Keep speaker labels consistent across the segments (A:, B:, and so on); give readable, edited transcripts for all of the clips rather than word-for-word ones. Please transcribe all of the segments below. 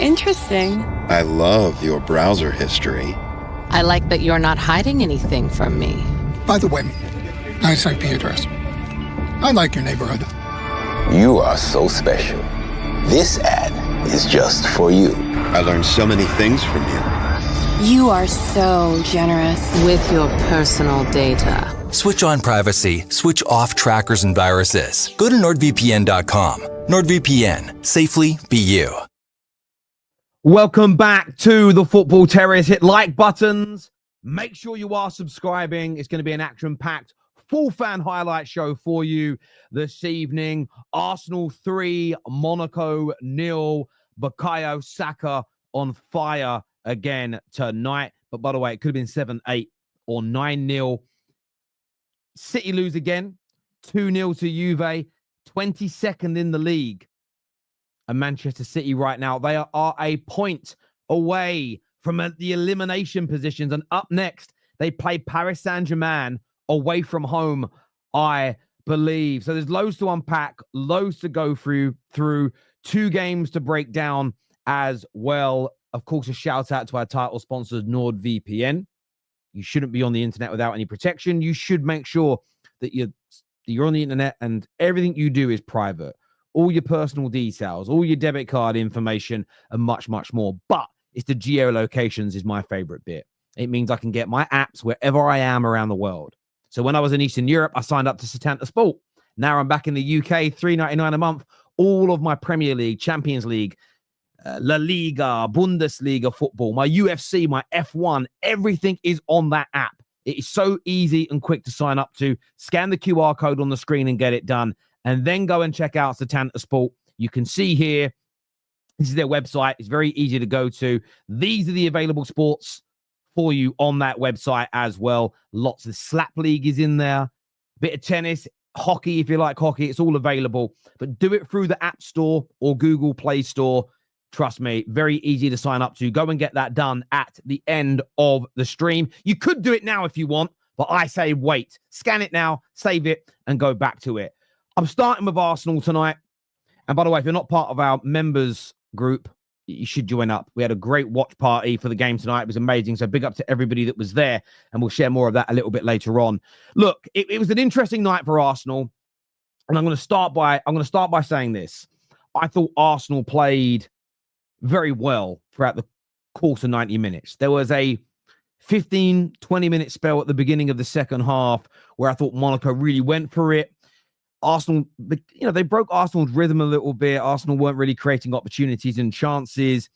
A: Interesting.
B: I love your browser history.
C: I like that you're not hiding anything from me.
D: By the way, nice IP address. I like your neighborhood.
E: You are so special. This ad is just for you.
B: I learned so many things from you.
A: You are so generous.
C: With your personal data.
F: Switch on privacy, switch off trackers and viruses. Go to nordvpn.com. NordVPN. Safely be you.
G: Welcome back to the Football Terrace. Hit like buttons. Make sure you are subscribing. It's going to be an action-packed full fan highlight show for you this evening. Arsenal 3, Monaco 0. Bukayo Saka on fire again tonight. But by the way, it could have been 7-8 or 9-0. City lose again, 2-0 to Juve, 22nd in the league. And Manchester City right now, they are a point away from the elimination positions. And up next, they play Paris Saint-Germain away from home, I believe. So there's loads to unpack, loads to go through, 2 games to break down as well. Of course, a shout out to our title sponsors, NordVPN. You shouldn't be on the internet without any protection. You should make sure that you're on the internet and everything you do is private. All your personal details, all your debit card information, and much, much more. But it's the geolocations is my favorite bit. It means I can get my apps wherever I am around the world. So when I was in Eastern Europe, I signed up to Satanta Sport. Now I'm back in the UK, $3.99 a month. All of my Premier League, Champions League, La Liga, Bundesliga football, my UFC, my F1, everything is on that app. It is so easy and quick to sign up to. Scan the QR code on the screen and get it done. And then go and check out Satanta Sport. You can see here, this is their website. It's very easy to go to. These are the available sports for you on that website as well. Lots of slap league is in there. Bit of tennis, hockey, if you like hockey. It's all available. But do it through the App Store or Google Play Store. Trust me, very easy to sign up to. Go and get that done at the end of the stream. You could do it now if you want, but I say wait. Scan it now, save it, and go back to it. I'm starting with Arsenal tonight. And by the way, if you're not part of our members group, you should join up. We had a great watch party for the game tonight. It was amazing. So big up to everybody that was there. And we'll share more of that a little bit later on. Look, it was an interesting night for Arsenal. And I'm going to start by saying this. I thought Arsenal played very well throughout the course of 90 minutes. There was a 15, 20-minute spell at the beginning of the second half where I thought Monaco really went for it. Arsenal, they broke Arsenal's rhythm a little bit. Arsenal weren't really creating opportunities and chances.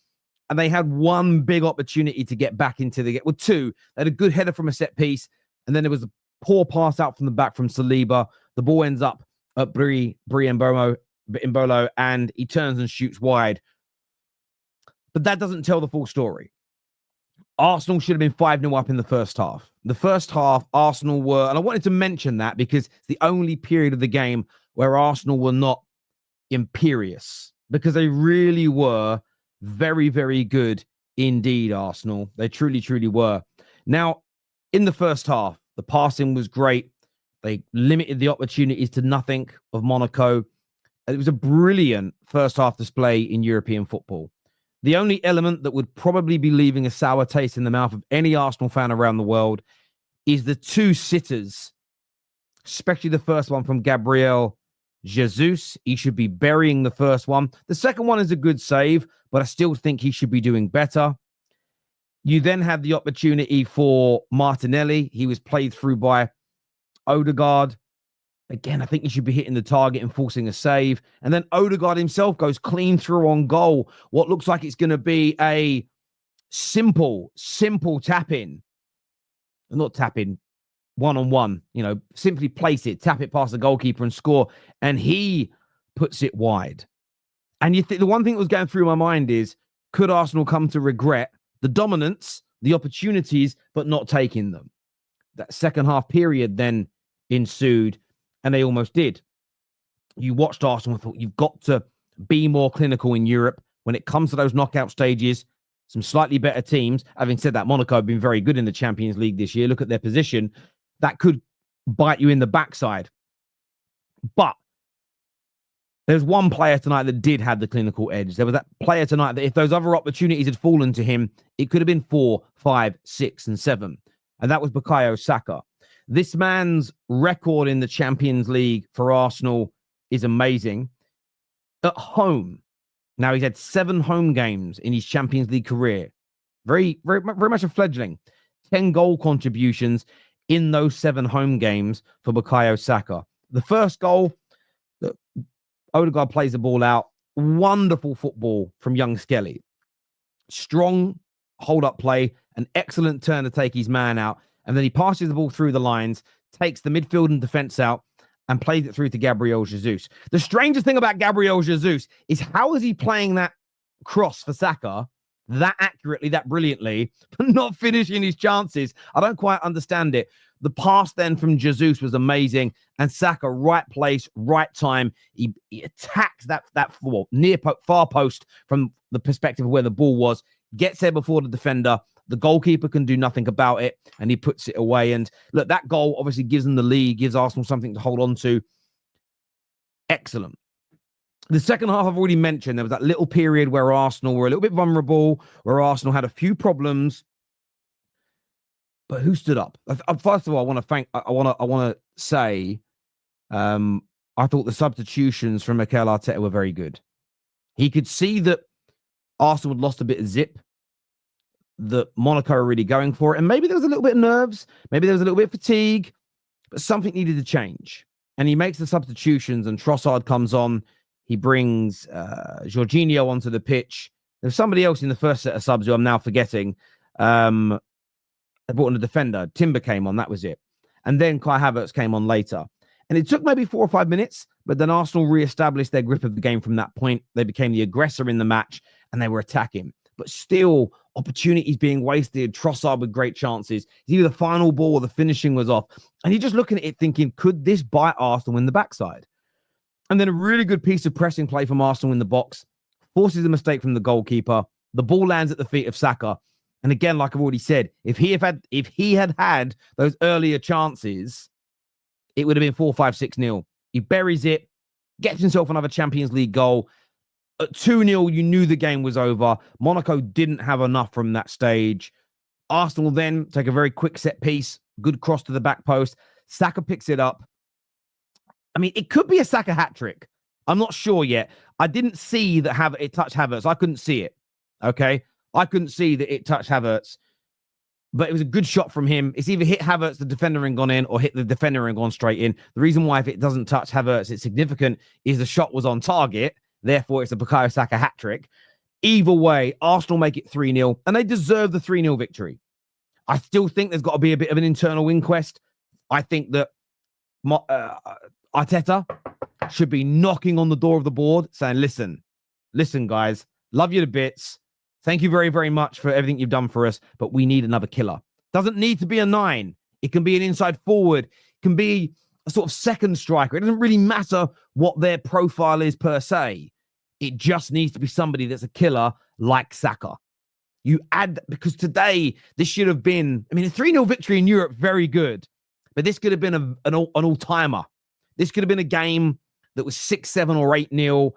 G: And they had one big opportunity to get back into the game. Well, 2. They had a good header from a set piece. And then there was a poor pass out from the back from Saliba. The ball ends up at Mbolo, and he turns and shoots wide. But that doesn't tell the full story. Arsenal should have been 5-0 up in the first half. The first half, Arsenal were, and I wanted to mention that because it's the only period of the game where Arsenal were not imperious, because they really were very, very good indeed, Arsenal. They truly, truly were. Now, in the first half, the passing was great. They limited the opportunities to nothing of Monaco. It was a brilliant first half display in European football. The only element that would probably be leaving a sour taste in the mouth of any Arsenal fan around the world is the 2 sitters, especially the first one from Gabriel Jesus. He should be burying the first one. The second one is a good save, but I still think he should be doing better. You then had the opportunity for Martinelli. He was played through by Odegaard. Again, I think he should be hitting the target and forcing a save. And then Odegaard himself goes clean through on goal. What looks like it's going to be a simple tap-in. Not tap-in, one-on-one. Simply place it, tap it past the goalkeeper and score. And he puts it wide. And the one thing that was going through my mind is, could Arsenal come to regret the dominance, the opportunities, but not taking them? That second half period then ensued. And they almost did. You watched Arsenal and thought, you've got to be more clinical in Europe when it comes to those knockout stages. Some slightly better teams. Having said that, Monaco have been very good in the Champions League this year. Look at their position. That could bite you in the backside. But There's one player tonight that did have the clinical edge. There was that player tonight that if those other opportunities had fallen to him, it could have been 4, 5, 6, and 7. And that was Bukayo Saka. This man's record in the Champions League for Arsenal is amazing. At home, now he's had 7 home games in his Champions League career. Very much a fledgling. 10 goal contributions in those 7 home games for Bukayo Saka. The first goal, Odegaard plays the ball out. Wonderful football from young Skelly. Strong hold-up play, an excellent turn to take his man out, and then he passes the ball through the lines, takes the midfield and defense out, and plays it through to Gabriel Jesus. The strangest thing about Gabriel Jesus is how is he playing that cross for Saka that accurately, that brilliantly, but not finishing his chances? I don't quite understand it. The pass then from Jesus was amazing, and Saka, right place, right time. He attacks that far post from the perspective of where the ball was, gets there before the defender. The goalkeeper can do nothing about it, and he puts it away. And look, that goal obviously gives them the lead, gives Arsenal something to hold on to. Excellent. The second half I've already mentioned. There was that little period where Arsenal were a little bit vulnerable, where Arsenal had a few problems. But who stood up? First of all, I want to say, I thought the substitutions from Mikel Arteta were very good. He could see that Arsenal had lost a bit of zip, that Monaco are really going for it, and maybe there was a little bit of nerves, maybe there was a little bit of fatigue, but something needed to change. And he makes the substitutions, and Trossard comes on. He brings Jorginho onto the pitch. There's somebody else in the first set of subs who I'm now forgetting. They brought in a defender. Timber came on. That was it. And then Kai Havertz came on later. And it took maybe 4 or 5 minutes, but then Arsenal re-established their grip of the game from that point. They became the aggressor in the match, and they were attacking. But still, opportunities being wasted. Trossard with great chances. Either the final ball or the finishing was off. And you're just looking at it thinking, could this bite Arsenal in the backside? And then a really good piece of pressing play from Arsenal in the box. Forces a mistake from the goalkeeper. The ball lands at the feet of Saka. And again, like I've already said, if he had had those earlier chances, it would have been 4-5-6-0. He buries it, gets himself another Champions League goal. At 2-0, you knew the game was over. Monaco didn't have enough from that stage. Arsenal then take a very quick set piece, good cross to the back post. Saka picks it up. I mean, it could be a Saka hat trick. I'm not sure yet. I didn't see that it touched Havertz. I couldn't see it. Okay. I couldn't see that it touched Havertz, but it was a good shot from him. It's either hit Havertz, the defender, and gone in, or hit the defender and gone straight in. The reason why, if it doesn't touch Havertz, it's significant, is the shot was on target. Therefore, it's a Bukayo Saka hat trick. Either way, Arsenal make it 3-0, and they deserve the 3-0 victory. I still think there's got to be a bit of an internal inquest. I think that Arteta should be knocking on the door of the board saying, listen, guys, love you to bits. Thank you very, very much for everything you've done for us, but we need another killer. Doesn't need to be a 9. It can be an inside forward. It can be a sort of second striker. It doesn't really matter what their profile is per se. It just needs to be somebody that's a killer like Saka. You add, because today, this should have been, a 3-0 victory in Europe, very good. But this could have been an all-timer. This could have been a game that was 6-7 or 8-0,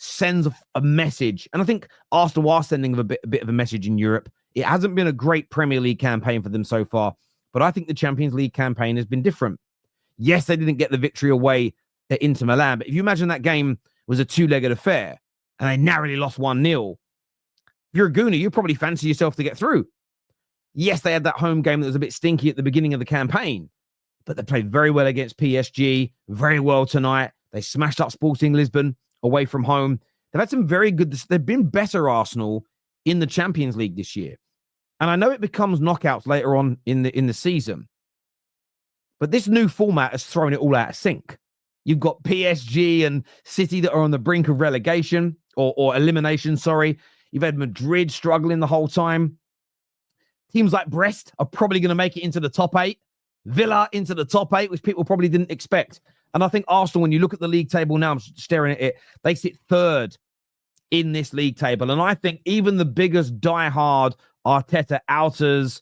G: sends a message. And I think Arsenal are sending a bit of a message in Europe. It hasn't been a great Premier League campaign for them so far, but I think the Champions League campaign has been different. Yes, they didn't get the victory away at Inter Milan, but if you imagine that game was a 2-legged affair and they narrowly lost 1-0, if you're a Gooner, you probably fancy yourself to get through. Yes, they had that home game that was a bit stinky at the beginning of the campaign, but they played very well against PSG, very well tonight. They smashed up Sporting Lisbon away from home. They've had some very good, they've been better, Arsenal, in the Champions League this year. And I know it becomes knockouts later on in the season, but this new format has thrown it all out of sync. You've got PSG and City that are on the brink of relegation or elimination, sorry. You've had Madrid struggling the whole time. Teams like Brest are probably going to make it into the top 8. Villa into the top 8, which people probably didn't expect. And I think Arsenal, when you look at the league table now, I'm staring at it, they sit 3rd in this league table. And I think even the biggest diehard Arteta outers,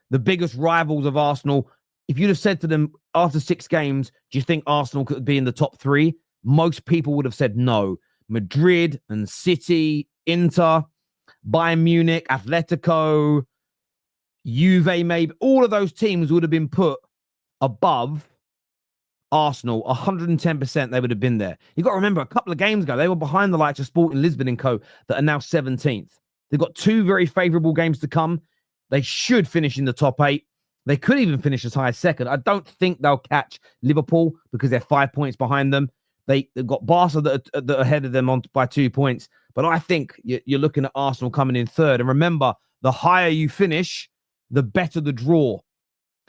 G: the biggest rivals of Arsenal, if you'd have said to them after 6 games, do you think Arsenal could be in the top 3? most people would have said no. Madrid and City, Inter, Bayern Munich, Atletico, Juve, maybe all of those teams would have been put above Arsenal. 110% they would have been there. You've got to remember, a couple of games ago, they were behind the likes of Sporting Lisbon and co that are now 17th. They've got 2 very favourable games to come. They should finish in the top 8. They could even finish as high as second. I don't think they'll catch Liverpool because they're 5 points behind them. They've got Barca that are ahead of them by 2 points. But I think you're looking at Arsenal coming in third. And remember, the higher you finish, the better the draw.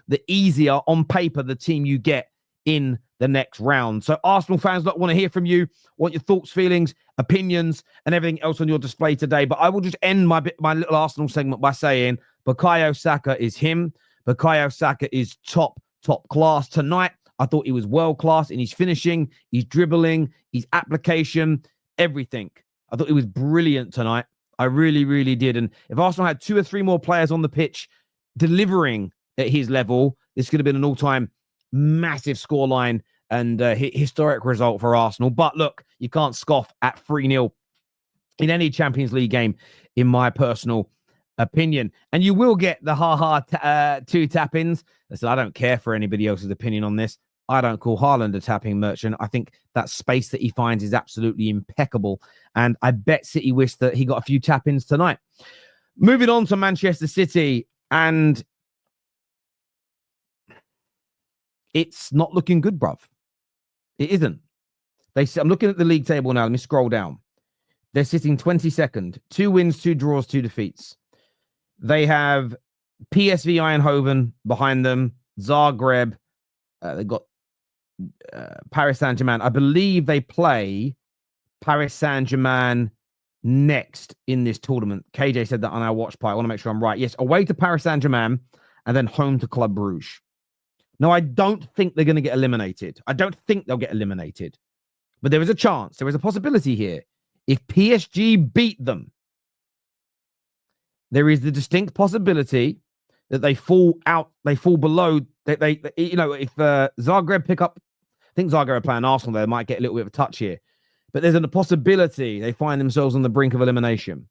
G: The easier on paper the team you get in the next round. So Arsenal fans, want to hear from you, want your thoughts, feelings, opinions, and everything else on your display today. But I will just end my little Arsenal segment by saying Bukayo Saka is him. Bukayo Saka is top class. Tonight, I thought he was world class in his finishing, his dribbling, his application, everything. I thought he was brilliant tonight. I really, really did. And if Arsenal had 2 or 3 more players on the pitch delivering at his level, this could have been an all-time massive scoreline and historic result for Arsenal. But look, you can't scoff at 3-0 in any Champions League game, in my personal opinion. And you will get the 2 tap-ins. Listen, I don't care for anybody else's opinion on this. I don't call Haaland a tapping merchant. I think that space that he finds is absolutely impeccable. And I bet City wish that he got a few tap-ins tonight. Moving on to Manchester City, and it's not looking good, bruv. It isn't. I'm looking at the league table now. Let me scroll down. They're sitting 22nd. 2 wins, 2 draws, 2 defeats. They have PSV Eindhoven behind them. Zagreb. They've got Paris Saint-Germain. I believe they play Paris Saint-Germain next in this tournament. KJ said that on our watch party. I want to make sure I'm right. Yes, away to Paris Saint-Germain and then home to Club Brugge. No, I don't think they're going to get eliminated. I don't think they'll get eliminated. But there is a chance. There is a possibility here. If PSG beat them, there is the distinct possibility that they fall out, they fall below. If Zagreb pick up, I think Zagreb are playing Arsenal, they might get a little bit of a touch here. But there's a possibility they find themselves on the brink of elimination.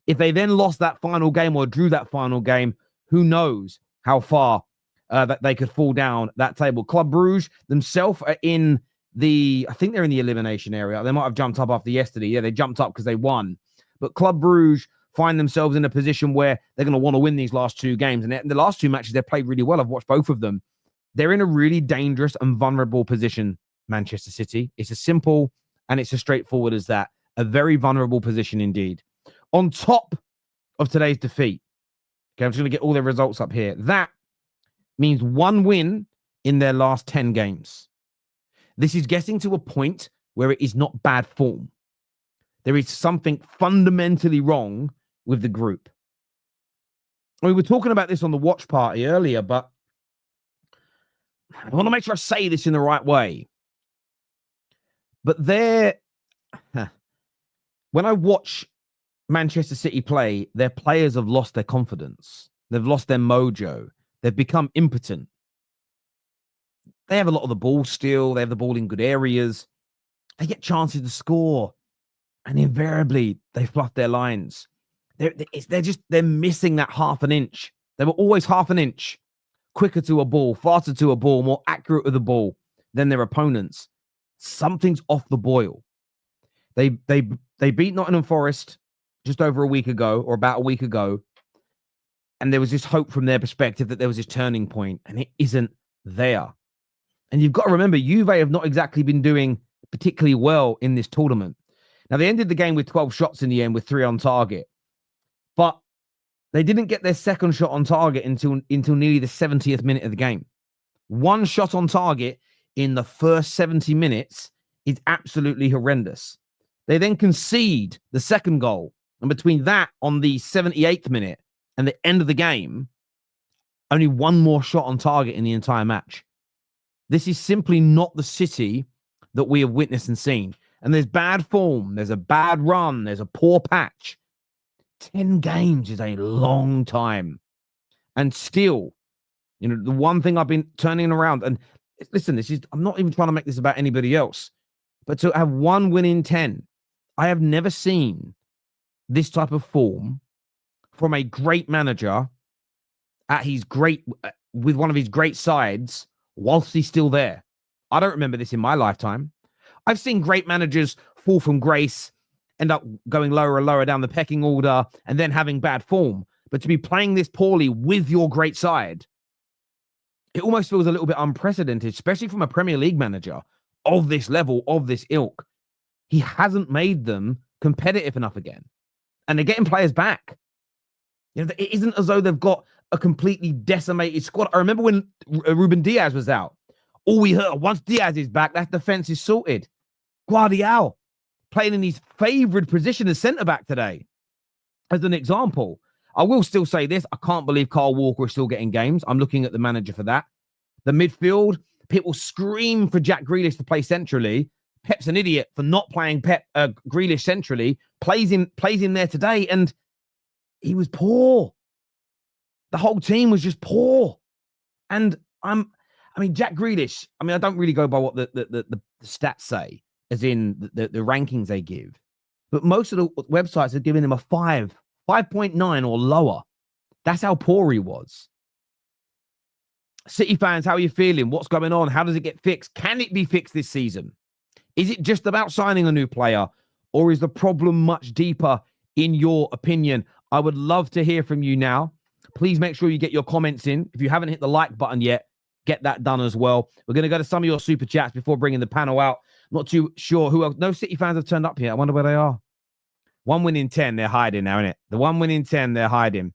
G: If they then lost that final game or drew that final game, who knows how far that they could fall down that table. Club Brugge themselves are in I think they're in the elimination area. They might have jumped up after yesterday. Yeah, they jumped up because they won. But Club Brugge find themselves in a position where they're going to want to win these last 2 games. And the last 2 matches, they've played really well. I've watched both of them. They're in a really dangerous and vulnerable position, Manchester City. It's as simple and it's as straightforward as that. A very vulnerable position indeed. On top of today's defeat, okay, I'm just going to get all their results up here. That means 1 win in their last 10 games. This is getting to a point where it is not bad form. There is something fundamentally wrong with the group. We were talking about this on the watch party earlier, but I want to make sure I say this in the right way. But when I watch Manchester City play, their players have lost their confidence. They've lost their mojo. They've become impotent. They have a lot of the ball still. They have the ball in good areas. They get chances to score. And invariably, they fluff their lines. They're missing that half an inch. They were always half an inch quicker to a ball, faster to a ball, more accurate with the ball than their opponents. Something's off the boil. They beat Nottingham Forest just over a week ago, or about a week ago. And there was this hope from their perspective that there was this turning point, and it isn't there. And you've got to remember, Juve have not exactly been doing particularly well in this tournament. Now, they ended the game with 12 shots in the end with 3 on target. But they didn't get their second shot on target until nearly the 70th minute of the game. 1 shot on target in the first 70 minutes is absolutely horrendous. They then concede the second goal. And between that on the 78th minute and the end of the game, only 1 more shot on target in the entire match. This is simply not the City that we have witnessed and seen. And there's bad form. There's a bad run. There's a poor patch. 10 games is a long time. And still, the one thing I've been turning around, and listen, I'm not even trying to make this about anybody else. But to have 1 win in 10, I have never seen this type of form from a great manager at his great, with one of his great sides whilst he's still there. I don't remember this in my lifetime. I've seen great managers fall from grace, end up going lower and lower down the pecking order, and then having bad form. But to be playing this poorly with your great side, it almost feels a little bit unprecedented, especially from a Premier League manager of this level, of this ilk. He hasn't made them competitive enough again. And they're getting players back. You know, it isn't as though they've got a completely decimated squad. I remember when Ruben Diaz was out. All we heard, once Diaz is back, that defense is sorted. Guardiola playing in his favorite position as centre-back today. As an example, I will still say this. I can't believe Kyle Walker is still getting games. I'm looking at the manager for that. The midfield, people scream for Jack Grealish to play centrally. Pep's an idiot for not playing Grealish centrally. Plays in there today, and he was poor. The whole team was just poor. And Jack Grealish, I don't really go by what the stats say, as in the rankings they give. But most of the websites are giving him a 5.9 or lower. That's how poor he was. City fans, how are you feeling? What's going on? How does it get fixed? Can it be fixed this season? Is it just about signing a new player, or is the problem much deeper in your opinion? I would love to hear from you now. Please make sure you get your comments in. If you haven't hit the like button yet, get that done as well. We're going to go to some of your super chats before bringing the panel out. Not too sure who else. No City fans have turned up here. I wonder where they are. 1 win in 10, they're hiding now, innit? The 1 win in 10, they're hiding.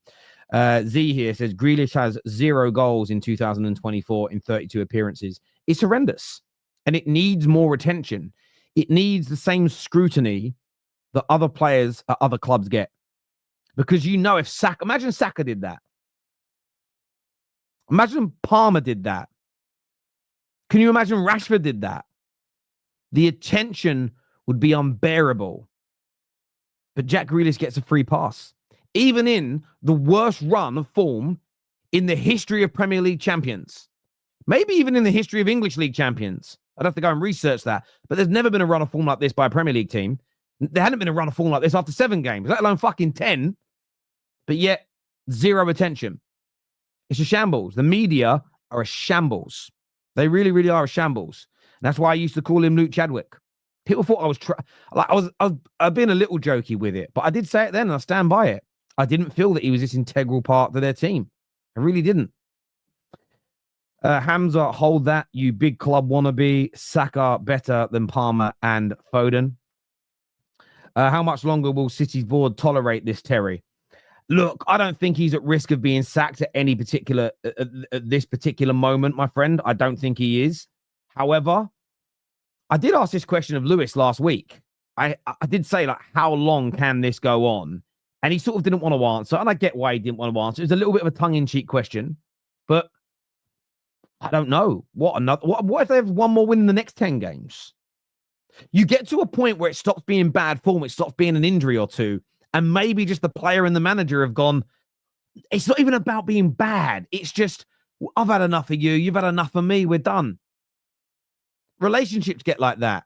G: Z here says Grealish has 0 goals in 2024 in 32 appearances. It's horrendous, and it needs more attention. It needs the same scrutiny that other players at other clubs get. Because you know, if Saka, imagine Saka did that. Imagine Palmer did that. Can you imagine Rashford did that? The attention would be unbearable. But Jack Grealish gets a free pass. Even in the worst run of form in the history of Premier League champions. Maybe even in the history of English League champions. I'd have to go and research that. But there's never been a run of form like this by a Premier League team. There hadn't been a run of form like this after 7 games, let alone fucking 10. But yet, 0 attention. It's a shambles. The media are a shambles. They really, really are a shambles. And that's why I used to call him Luke Chadwick. People thought I was being a little jokey with it, but I did say it then, and I stand by it. I didn't feel that he was this integral part to their team. I really didn't. Hamza, hold that, you big club wannabe. Saka better than Palmer and Foden. How much longer will City's board tolerate this, Terry? Look, I don't think he's at risk of being sacked at any particular at this particular moment, my friend. I don't think he is. However, I did ask this question of Lewis last week. I did say, like, how long can this go on? And he sort of didn't want to answer. And I get why he didn't want to answer. It was a little bit of a tongue-in-cheek question. But I don't know. What if they have one more win in the next 10 games? You get to a point where it stops being bad form. It stops being an injury or two. And maybe just the player and the manager have gone, it's not even about being bad. It's just, I've had enough of you. You've had enough of me. We're done. Relationships get like that.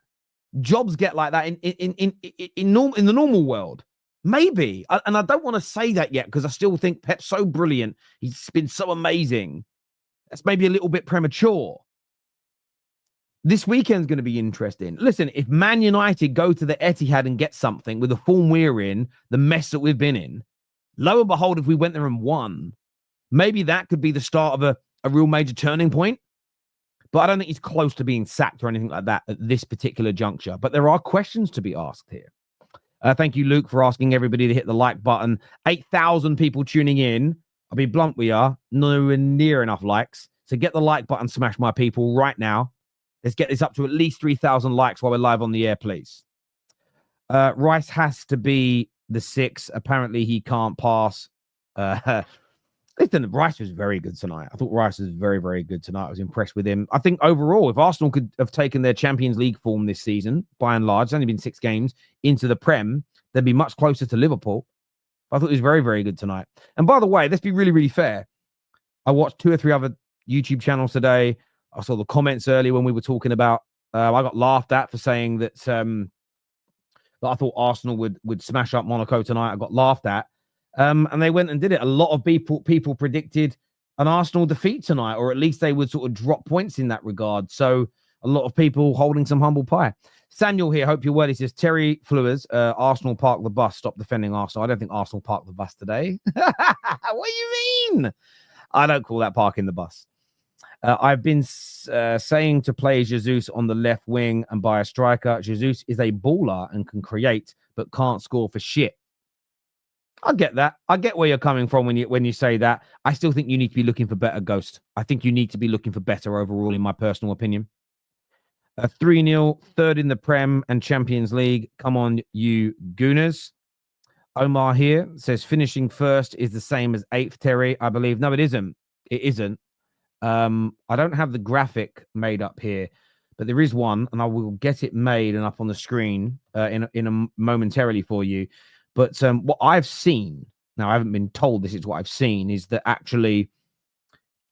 G: Jobs get like that in the normal world. Maybe. And I don't want to say that yet because I still think Pep's so brilliant. He's been so amazing. That's maybe a little bit premature. This weekend's going to be interesting. Listen, if Man United go to the Etihad and get something with the form we're in, the mess that we've been in, lo and behold, if we went there and won, maybe that could be the start of a real major turning point. But I don't think he's close to being sacked or anything like that at this particular juncture. But there are questions to be asked here. Thank you, Luke, for asking everybody to hit the like button. 8,000 people tuning in. I'll be blunt, we are nowhere near enough likes. So get the like button, smash my people right now. Let's get this up to at least 3,000 likes while we're live on the air, please. Rice has to be the 6. Apparently, he can't pass. Listen, Rice was very good tonight. I thought Rice was very, very good tonight. I was impressed with him. I think overall, if Arsenal could have taken their Champions League form this season, by and large, it's only been 6 games, into the Prem, they'd be much closer to Liverpool. I thought he was very, very good tonight. And by the way, let's be really, really fair. I watched 2 or 3 other YouTube channels today. I saw the comments earlier when we were talking about I got laughed at for saying that that I thought Arsenal would smash up Monaco tonight. I got laughed at, and they went and did it. A lot of people predicted an Arsenal defeat tonight, or at least they would sort of drop points in that regard. So a lot of people holding some humble pie. Samuel here, hope you're well. He says, Terry Flewers, Arsenal park the bus, stop defending Arsenal. I don't think Arsenal parked the bus today. What do you mean? I don't call that parking the bus. I've been saying to play Jesus on the left wing and buy a striker. Jesus is a baller and can create, but can't score for shit. I get that. I get where you're coming from when you say that. I still think you need to be looking for better, Ghost. I think you need to be looking for better overall, in my personal opinion. 3-0, third in the Prem and Champions League. Come on, you Gooners. Omar here says finishing first is the same as eighth, Terry, I believe. No, it isn't. It isn't. I don't have the graphic made up here, but there is one, and I will get it made and up on the screen momentarily for you. But what I've seen, now I haven't been told this is what I've seen, is that actually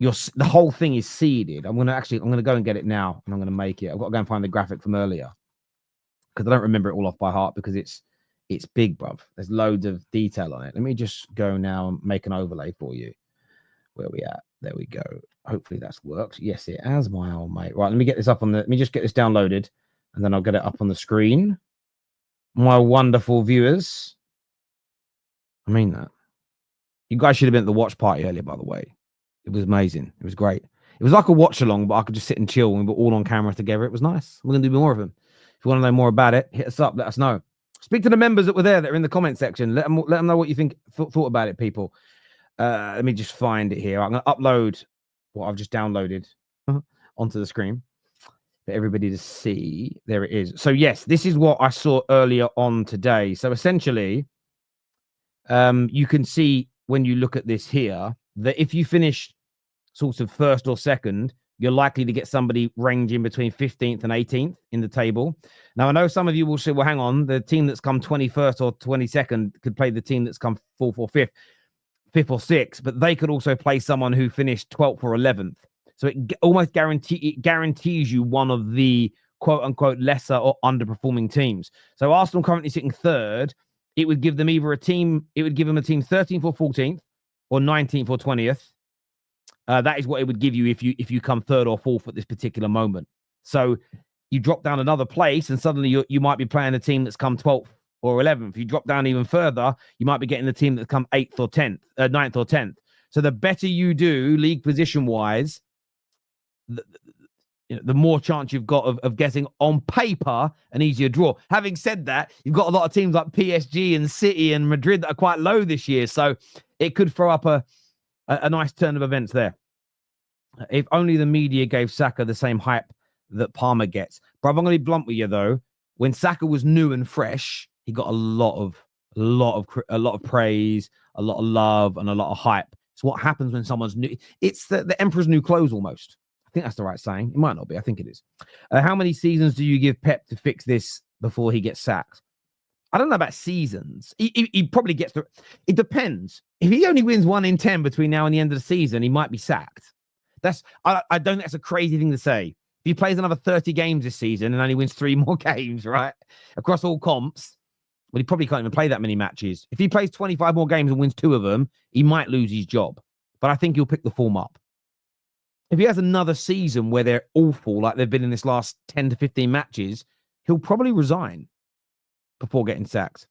G: the whole thing is seeded. I'm gonna go and get it now, and I'm gonna make it. I've got to go and find the graphic from earlier because I don't remember it all off by heart because it's big, bruv. There's loads of detail on it. Let me just go now and make an overlay for you. Where we at? There we go. Hopefully that's worked. Yes, it has, my old mate. Right, let me get this up on let me just get this downloaded, and then I'll get it up on the screen. My wonderful viewers. I mean that. You guys should have been at the watch party earlier, by the way. It was amazing. It was great. It was like a watch along, but I could just sit and chill and we were all on camera together. It was nice. We're going to do more of them. If you want to know more about it, hit us up. Let us know. Speak to the members that were there that are in the comment section. Let them know what you think, thought about it, people. Let me just find it here. I'm going to upload what I've just downloaded onto the screen for everybody to see. There it is. So, yes, this is what I saw earlier on today. So, essentially, you can see when you look at this here that if you finish sort of first or second, you're likely to get somebody ranging between 15th and 18th in the table. Now, I know some of you will say, well, hang on, the team that's come 21st or 22nd could play the team that's come 4th or 5th or 6th, but they could also play someone who finished 12th or 11th. So it almost guarantees you one of the quote-unquote lesser or underperforming teams. So Arsenal currently sitting third. It would give them either a team 13th or 14th or 19th or 20th. That is what it would give you if you come third or fourth at this particular moment. So you drop down another place and suddenly you might be playing a team that's come 12th or 11th. If you drop down even further, you might be getting the team that's come 8th or 10th, 9th or 10th. So the better you do league position wise, the more chance you've got of getting on paper an easier draw. Having said that, you've got a lot of teams like PSG and City and Madrid that are quite low this year. So it could throw up a nice turn of events there. If only the media gave Saka the same hype that Palmer gets. Bro, I'm going to be blunt with you, though. When Saka was new and fresh, he got a lot of praise, a lot of love, and a lot of hype. It's what happens when someone's new. It's the emperor's new clothes almost. I think that's the right saying. It might not be. I think it is. How many seasons do you give Pep to fix this before he gets sacked? I don't know about seasons. He probably gets to. It depends. If he only wins 1 in 10 between now and the end of the season, he might be sacked. I don't think that's a crazy thing to say. If he plays another 30 games this season and only wins 3 more games, right, across all comps, well, he probably can't even play that many matches. If he plays 25 more games and wins 2 of them, he might lose his job. But I think he'll pick the form up. If he has another season where they're awful, like they've been in this last 10 to 15 matches, he'll probably resign before getting sacked.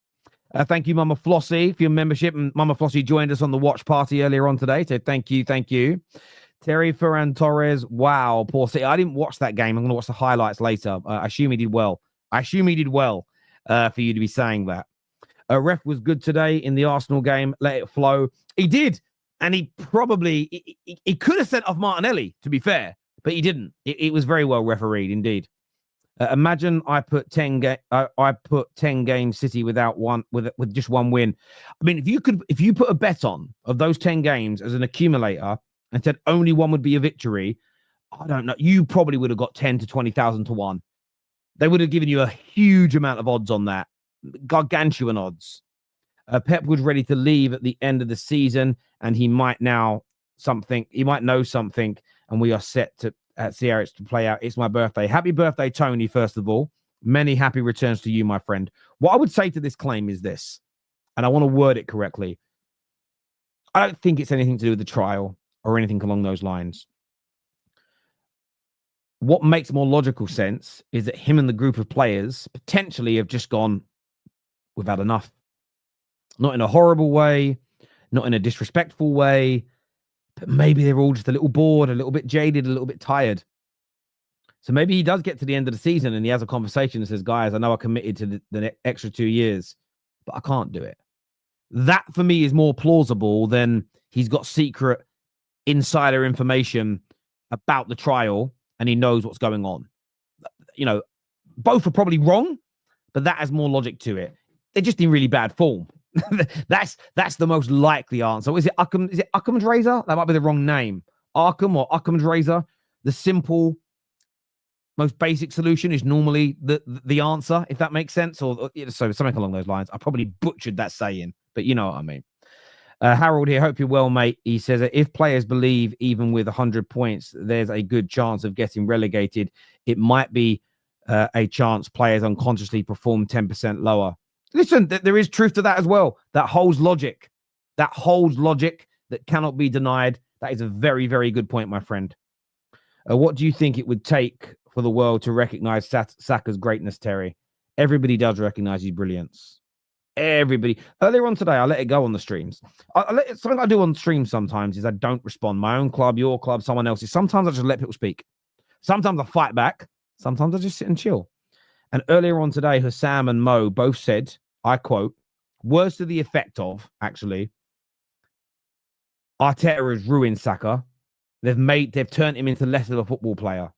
G: Thank you, Mama Flossie, for your membership. And Mama Flossie joined us on the watch party earlier on today. So thank you. Terry Ferran Torres. Wow, poor City. I didn't watch that game. I'm going to watch the highlights later. I assume he did well. For you to be saying that. Ref was good today in the Arsenal game. Let it flow. He did. And he probably, he could have sent off Martinelli, to be fair, but he didn't. It was very well refereed, indeed. Imagine I put 10 games City with just 1 win. I mean, if you put a bet on of those 10 games as an accumulator and said only 1 would be a victory, I don't know. You probably would have got 10 to 20,000 to 1. They would have given you a huge amount of odds on that. Gargantuan odds. Pep was ready to leave at the end of the season, and he might know something, and we are set to at Sierra to play out. It's my birthday. Happy birthday, Tony, first of all. Many happy returns to you, my friend. What I would say to this claim is this, and I want to word it correctly. I don't think it's anything to do with the trial or anything along those lines. What makes more logical sense is that him and the group of players potentially have just gone, we've had enough. Not in a horrible way, not in a disrespectful way, but maybe they're all just a little bored, a little bit jaded, a little bit tired. So maybe he does get to the end of the season and he has a conversation and says, guys, I know I committed to the extra 2 years, but I can't do it. That for me is more plausible than he's got secret insider information about the trial and he knows what's going on. You know, both are probably wrong, but that has more logic to it. They're just in really bad form. that's the most likely answer. Is it Occam's razor? That might be the wrong name. Arkham or Occam's razor. The simple, most basic solution is normally the answer, if that makes sense, or so something along those lines. I probably butchered that saying, but you know what I mean. Harold here, hope you're well, mate. He says that if players believe even with 100 points, there's a good chance of getting relegated, it might be a chance players unconsciously perform 10% lower. Listen, there is truth to that as well. That holds logic. That holds logic that cannot be denied. That is a very, very good point, my friend. What do you think it would take for the world to recognize Saka's greatness, Terry? Everybody does recognize his brilliance. Everybody. Earlier on today, I let it go on the streams. Something I do on streams sometimes is I don't respond. My own club, your club, someone else's. Sometimes I just let people speak. Sometimes I fight back. Sometimes I just sit and chill. And earlier on today, Hussam and Mo both said, I quote, words to the effect of, actually, Arteta has ruined Saka. They've turned him into less of a football player.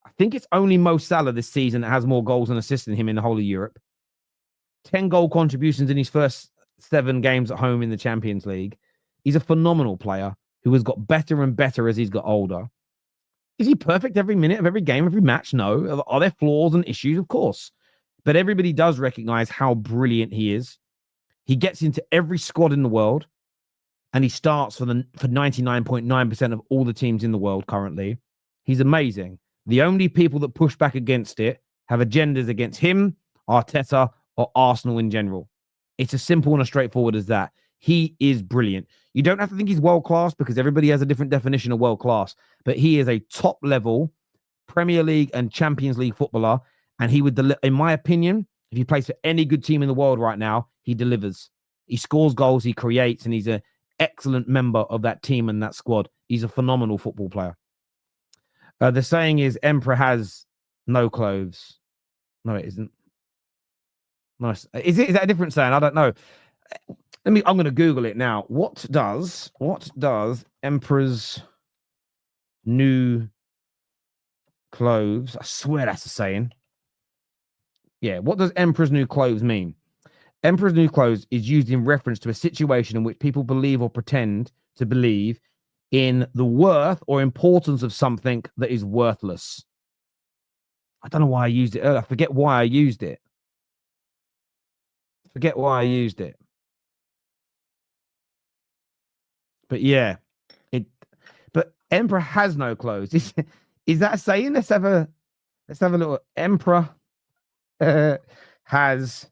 G: I think it's only Mo Salah this season that has more goals and assists than him in the whole of Europe. 10 goal contributions in his first 7 games at home in the Champions League. He's a phenomenal player who has got better and better as he's got older. Is he perfect every minute of every game, every match? No. Are there flaws and issues? Of course. But everybody does recognize how brilliant he is. He gets into every squad in the world, and he starts for 99.9% of all the teams in the world currently. He's amazing. The only people that push back against it have agendas against him, Arteta, or Arsenal in general. It's as simple and as straightforward as that. He is brilliant. You don't have to think he's world-class because everybody has a different definition of world-class, but he is a top-level Premier League and Champions League footballer, and he would, in my opinion, if he plays for any good team in the world right now, he delivers. He scores goals, he creates, and he's an excellent member of that team and that squad. He's a phenomenal football player. The saying is, Emperor has no clothes. No, it isn't. Nice. Is that a different saying? I don't know. I'm going to Google it now. What does Emperor's new clothes? I swear that's a saying. Yeah. What does Emperor's new clothes mean? Emperor's new clothes is used in reference to a situation in which people believe or pretend to believe in the worth or importance of something that is worthless. I don't know why I used it earlier. I forget why I used it. But yeah, but Emperor has no clothes. Is that a saying? Let's have a little. Emperor has.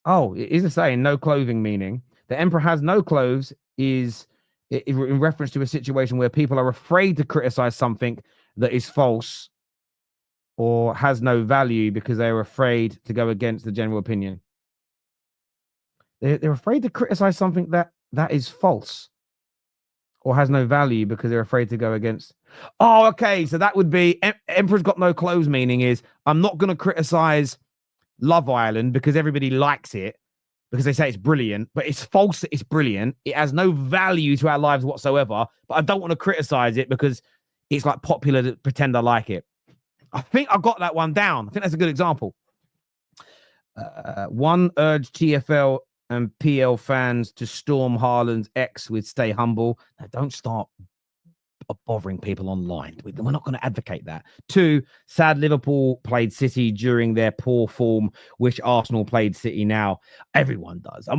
G: Oh, it is a saying. No clothing, meaning the Emperor has no clothes is in reference to a situation where people are afraid to criticize something that is false or has no value because they are afraid to go against the general opinion. They're afraid to criticize something that is false or has no value because they're afraid to go against. Oh, okay. So that would be Emperor's got no clothes, meaning is I'm not going to criticize Love Island because everybody likes it because they say it's brilliant, but it's false that it's brilliant. It has no value to our lives whatsoever, but I don't want to criticize it because it's like popular to pretend I like it. I think I got that one down. I think that's a good example. One urged TFL and PL fans to storm Haaland's ex with stay humble. Now, don't start bothering people online. We're not going to advocate that. 2, Saad Liverpool played City during their poor form, which Arsenal played City now. Everyone does.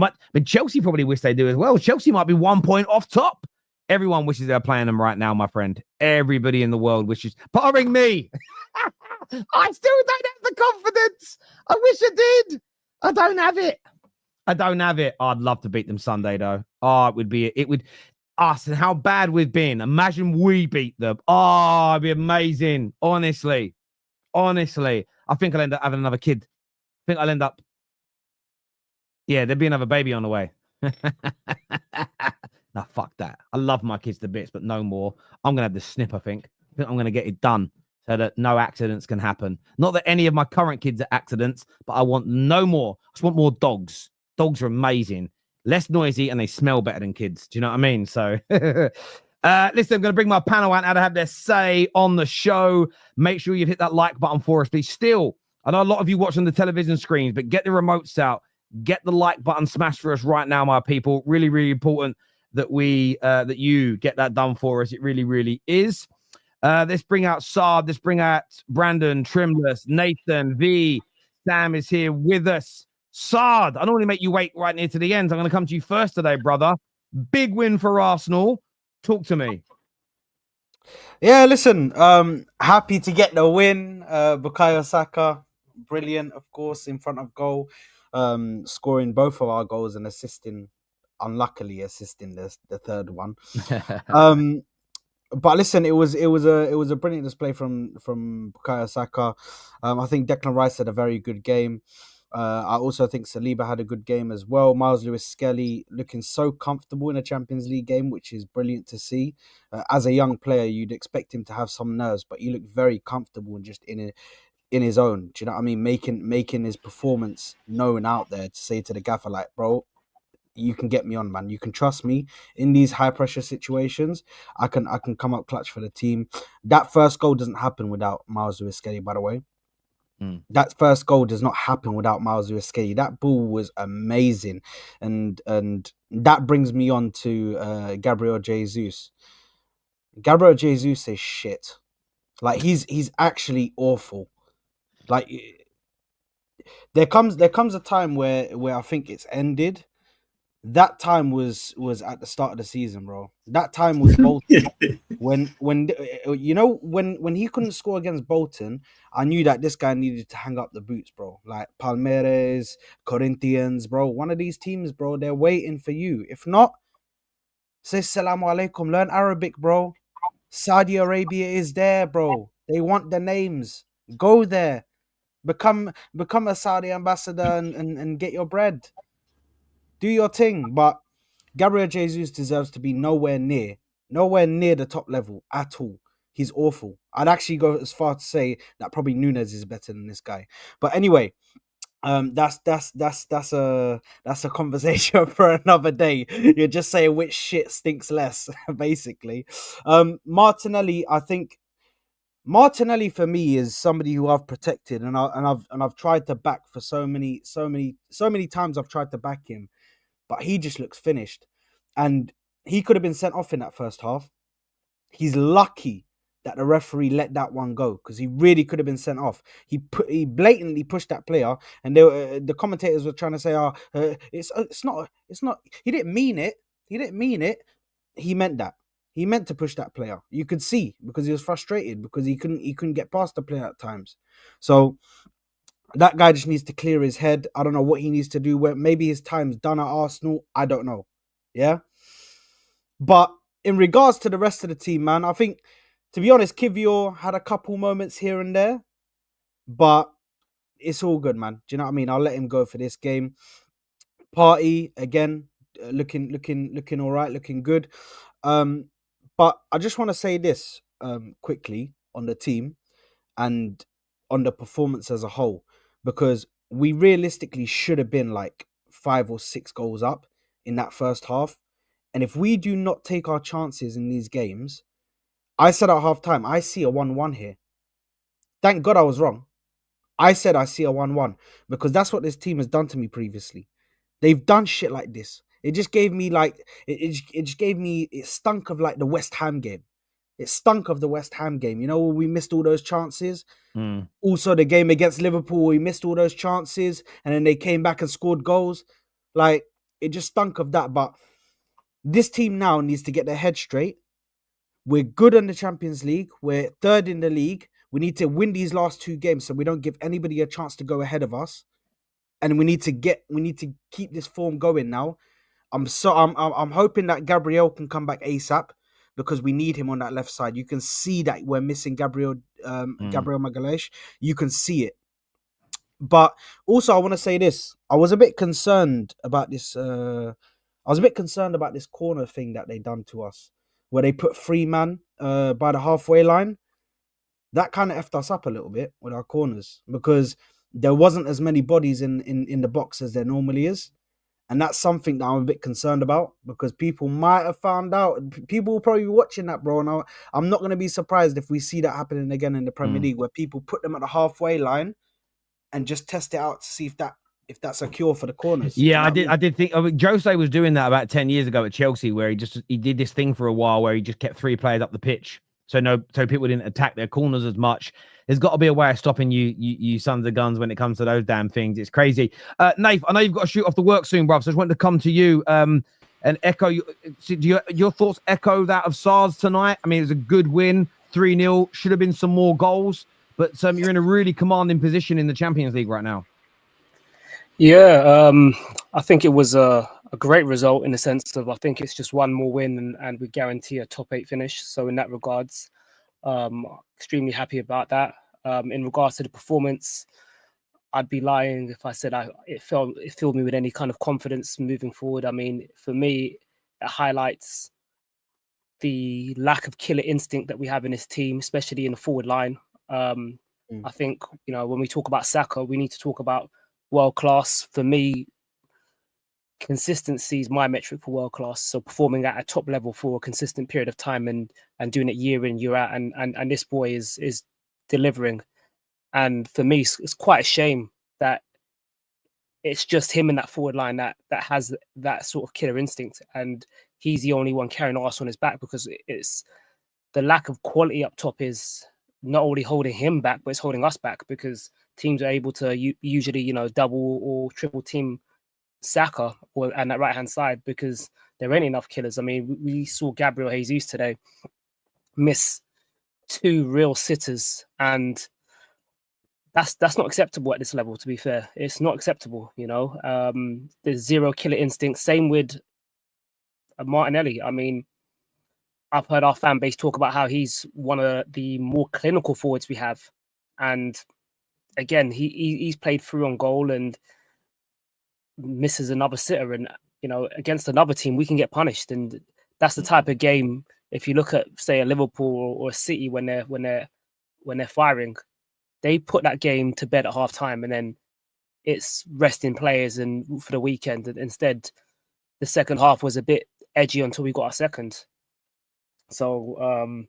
G: Chelsea probably wish they do as well. Chelsea might be 1 point off top Everyone wishes they were playing them right now, my friend. Everybody in the world wishes, barring me. I still don't have the confidence. I wish I did. I don't have it. I'd love to beat them Sunday, though. Oh, it would us and how bad we've been. Imagine we beat them. Oh, it'd be amazing. Honestly. I think I'll end up having another kid. Yeah, there'd be another baby on the way. Nah, fuck that. I love my kids to bits, but no more. I'm going to have the snip, I think. I'm going to get it done so that no accidents can happen. Not that any of my current kids are accidents, but I want no more. I just want more dogs. Dogs are amazing. Less noisy and they smell better than kids. Do you know what I mean? So, listen, I'm going to bring my panel out now to have their say on the show. Make sure you've hit that like button for us, please. Still, I know a lot of you watching the television screens, but get the remotes out. Get the like button smashed for us right now, my people. Really, really important that that you get that done for us. It really, really is. Let's bring out Saad. Let's bring out Brandon, Trimless, Nathan, V. Sam is here with us. Saad, I don't want to make you wait right near to the end. I'm going to come to you first today, brother. Big win for Arsenal. Talk to me.
H: Yeah, listen, happy to get the win. Bukayo Saka, brilliant, of course, in front of goal, scoring both of our goals and unluckily assisting the third one. But listen, it was a brilliant display from Bukayo Saka. I think Declan Rice had a very good game. I also think Saliba had a good game as well. Miles Lewis-Skelly looking so comfortable in a Champions League game, which is brilliant to see. As a young player, you'd expect him to have some nerves, but he looked very comfortable and just in his own. Do you know what I mean? Making his performance known out there to say to the gaffer, like, bro, you can get me on, man. You can trust me in these high pressure situations. I can come up clutch for the team. That first goal doesn't happen without Miles Lewis-Skelly, by the way. That first goal does not happen without Miles Lewis-Skelly. That ball was amazing, and that brings me on to Gabriel Jesus. Gabriel Jesus is shit. Like he's actually awful. Like there comes a time where I think it's ended. That time was at the start of the season, bro. That time was Bolton. when you know when he couldn't score against Bolton, I knew that this guy needed to hang up the boots, bro. Like Palmeiras, Corinthians, bro. One of these teams, bro, they're waiting for you. If not, say salamu alaikum. Learn Arabic, bro. Saudi Arabia is there, bro. They want the names. Go there. Become a Saudi ambassador and get your bread. Do your thing, but Gabriel Jesus deserves to be nowhere near the top level at all. He's awful. I'd actually go as far to say that probably Nunes is better than this guy. But anyway, that's a conversation for another day. You're just saying which shit stinks less, basically. Martinelli, I think Martinelli for me is somebody who I've protected and I've tried to back for so many times. I've tried to back him. But he just looks finished. And he could have been sent off in that first half. He's lucky that the referee let that one go because he really could have been sent off. He blatantly pushed that player, and the commentators were trying to say, it's not. He didn't mean it. He meant that. He meant to push that player. You could see because he was frustrated because he couldn't get past the player at times. So that guy just needs to clear his head. I don't know what he needs to do. Where maybe his time's done at Arsenal. I don't know. Yeah. But in regards to the rest of the team, man, I think, to be honest, Kivior had a couple moments here and there, but it's all good, man. Do you know what I mean? I'll let him go for this game. Party again, looking all right, looking good. But I just want to say this quickly on the team and on the performance as a whole, because we realistically should have been like 5 or 6 goals up in that first half. And if we do not take our chances in these games, I said at halftime, I see a 1-1 here. Thank God I was wrong. I said I see a 1-1 because that's what this team has done to me previously. They've done shit like this. It just gave me like, it stunk of like the West Ham game. It stunk of the West Ham game. You know, we missed all those chances. Also, the game against Liverpool, we missed all those chances. And then they came back and scored goals. Like, it just stunk of that. But This team now needs to get their head straight. We're good in the Champions League. We're third in the league. We need to win these last 2 games so we don't give anybody a chance to go ahead of us. And we need to keep this form going now. I'm hoping that Gabriel can come back ASAP because we need him on that left side. You can see that we're missing Gabriel Magalhaes. You can see it. But also, I want to say this. I was a bit concerned about this. I was a bit concerned about this corner thing that they done to us, where they put 3 man by the halfway line. That kind of effed us up a little bit with our corners because there wasn't as many bodies in the box as there normally is. And that's something that I'm a bit concerned about because people might have found out. People will probably be watching that, bro. And I'm not going to be surprised if we see that happening again in the Premier League, where people put them at the halfway line and just test it out to see if that's a cure for the corners.
G: Yeah, I did think. I mean, Jose was doing that about 10 years ago at Chelsea, where he did this thing for a while where he just kept 3 players up the pitch, so people didn't attack their corners as much. There's got to be a way of stopping you sons of guns when it comes to those damn things. It's crazy. Nath, I know you've got to shoot off the work soon, bruv, so I just wanted to come to you and echo your thoughts. Echo that of Saad tonight. I mean, it was a good win, 3-0. Should have been some more goals, but you're in a really commanding position in the Champions League right now.
I: Yeah, I think it was a great result in the sense of I think it's just one more win and we guarantee a top 8 finish. So in that regards, extremely happy about that. In regards to the performance, I'd be lying if I said it filled me with any kind of confidence moving forward. I mean, for me, it highlights the lack of killer instinct that we have in this team, especially in the forward line. I think, when we talk about Saka, we need to talk about world class. For me, consistency is my metric for world class. So performing at a top level for a consistent period of time and doing it year in, year out. And this boy is delivering. And for me, it's quite a shame that it's just him in that forward line that has that sort of killer instinct. And he's the only one carrying Arsenal on his back because it's the lack of quality up top is not only holding him back, but it's holding us back because teams are able to usually, double or triple team Saka and that right-hand side because there ain't enough killers. I mean, we saw Gabriel Jesus today miss 2 real sitters, and that's not acceptable at this level, to be fair. It's not acceptable, There's 0 killer instinct. Same with Martinelli. I mean, I've heard our fan base talk about how he's one of the more clinical forwards we have. And again, he's played through on goal and misses another sitter. And, against another team, we can get punished. And that's the type of game, if you look at, say, a Liverpool or a City when they're firing, they put that game to bed at half time and then it's resting players and for the weekend. And instead, the second half was a bit edgy until we got our second. So,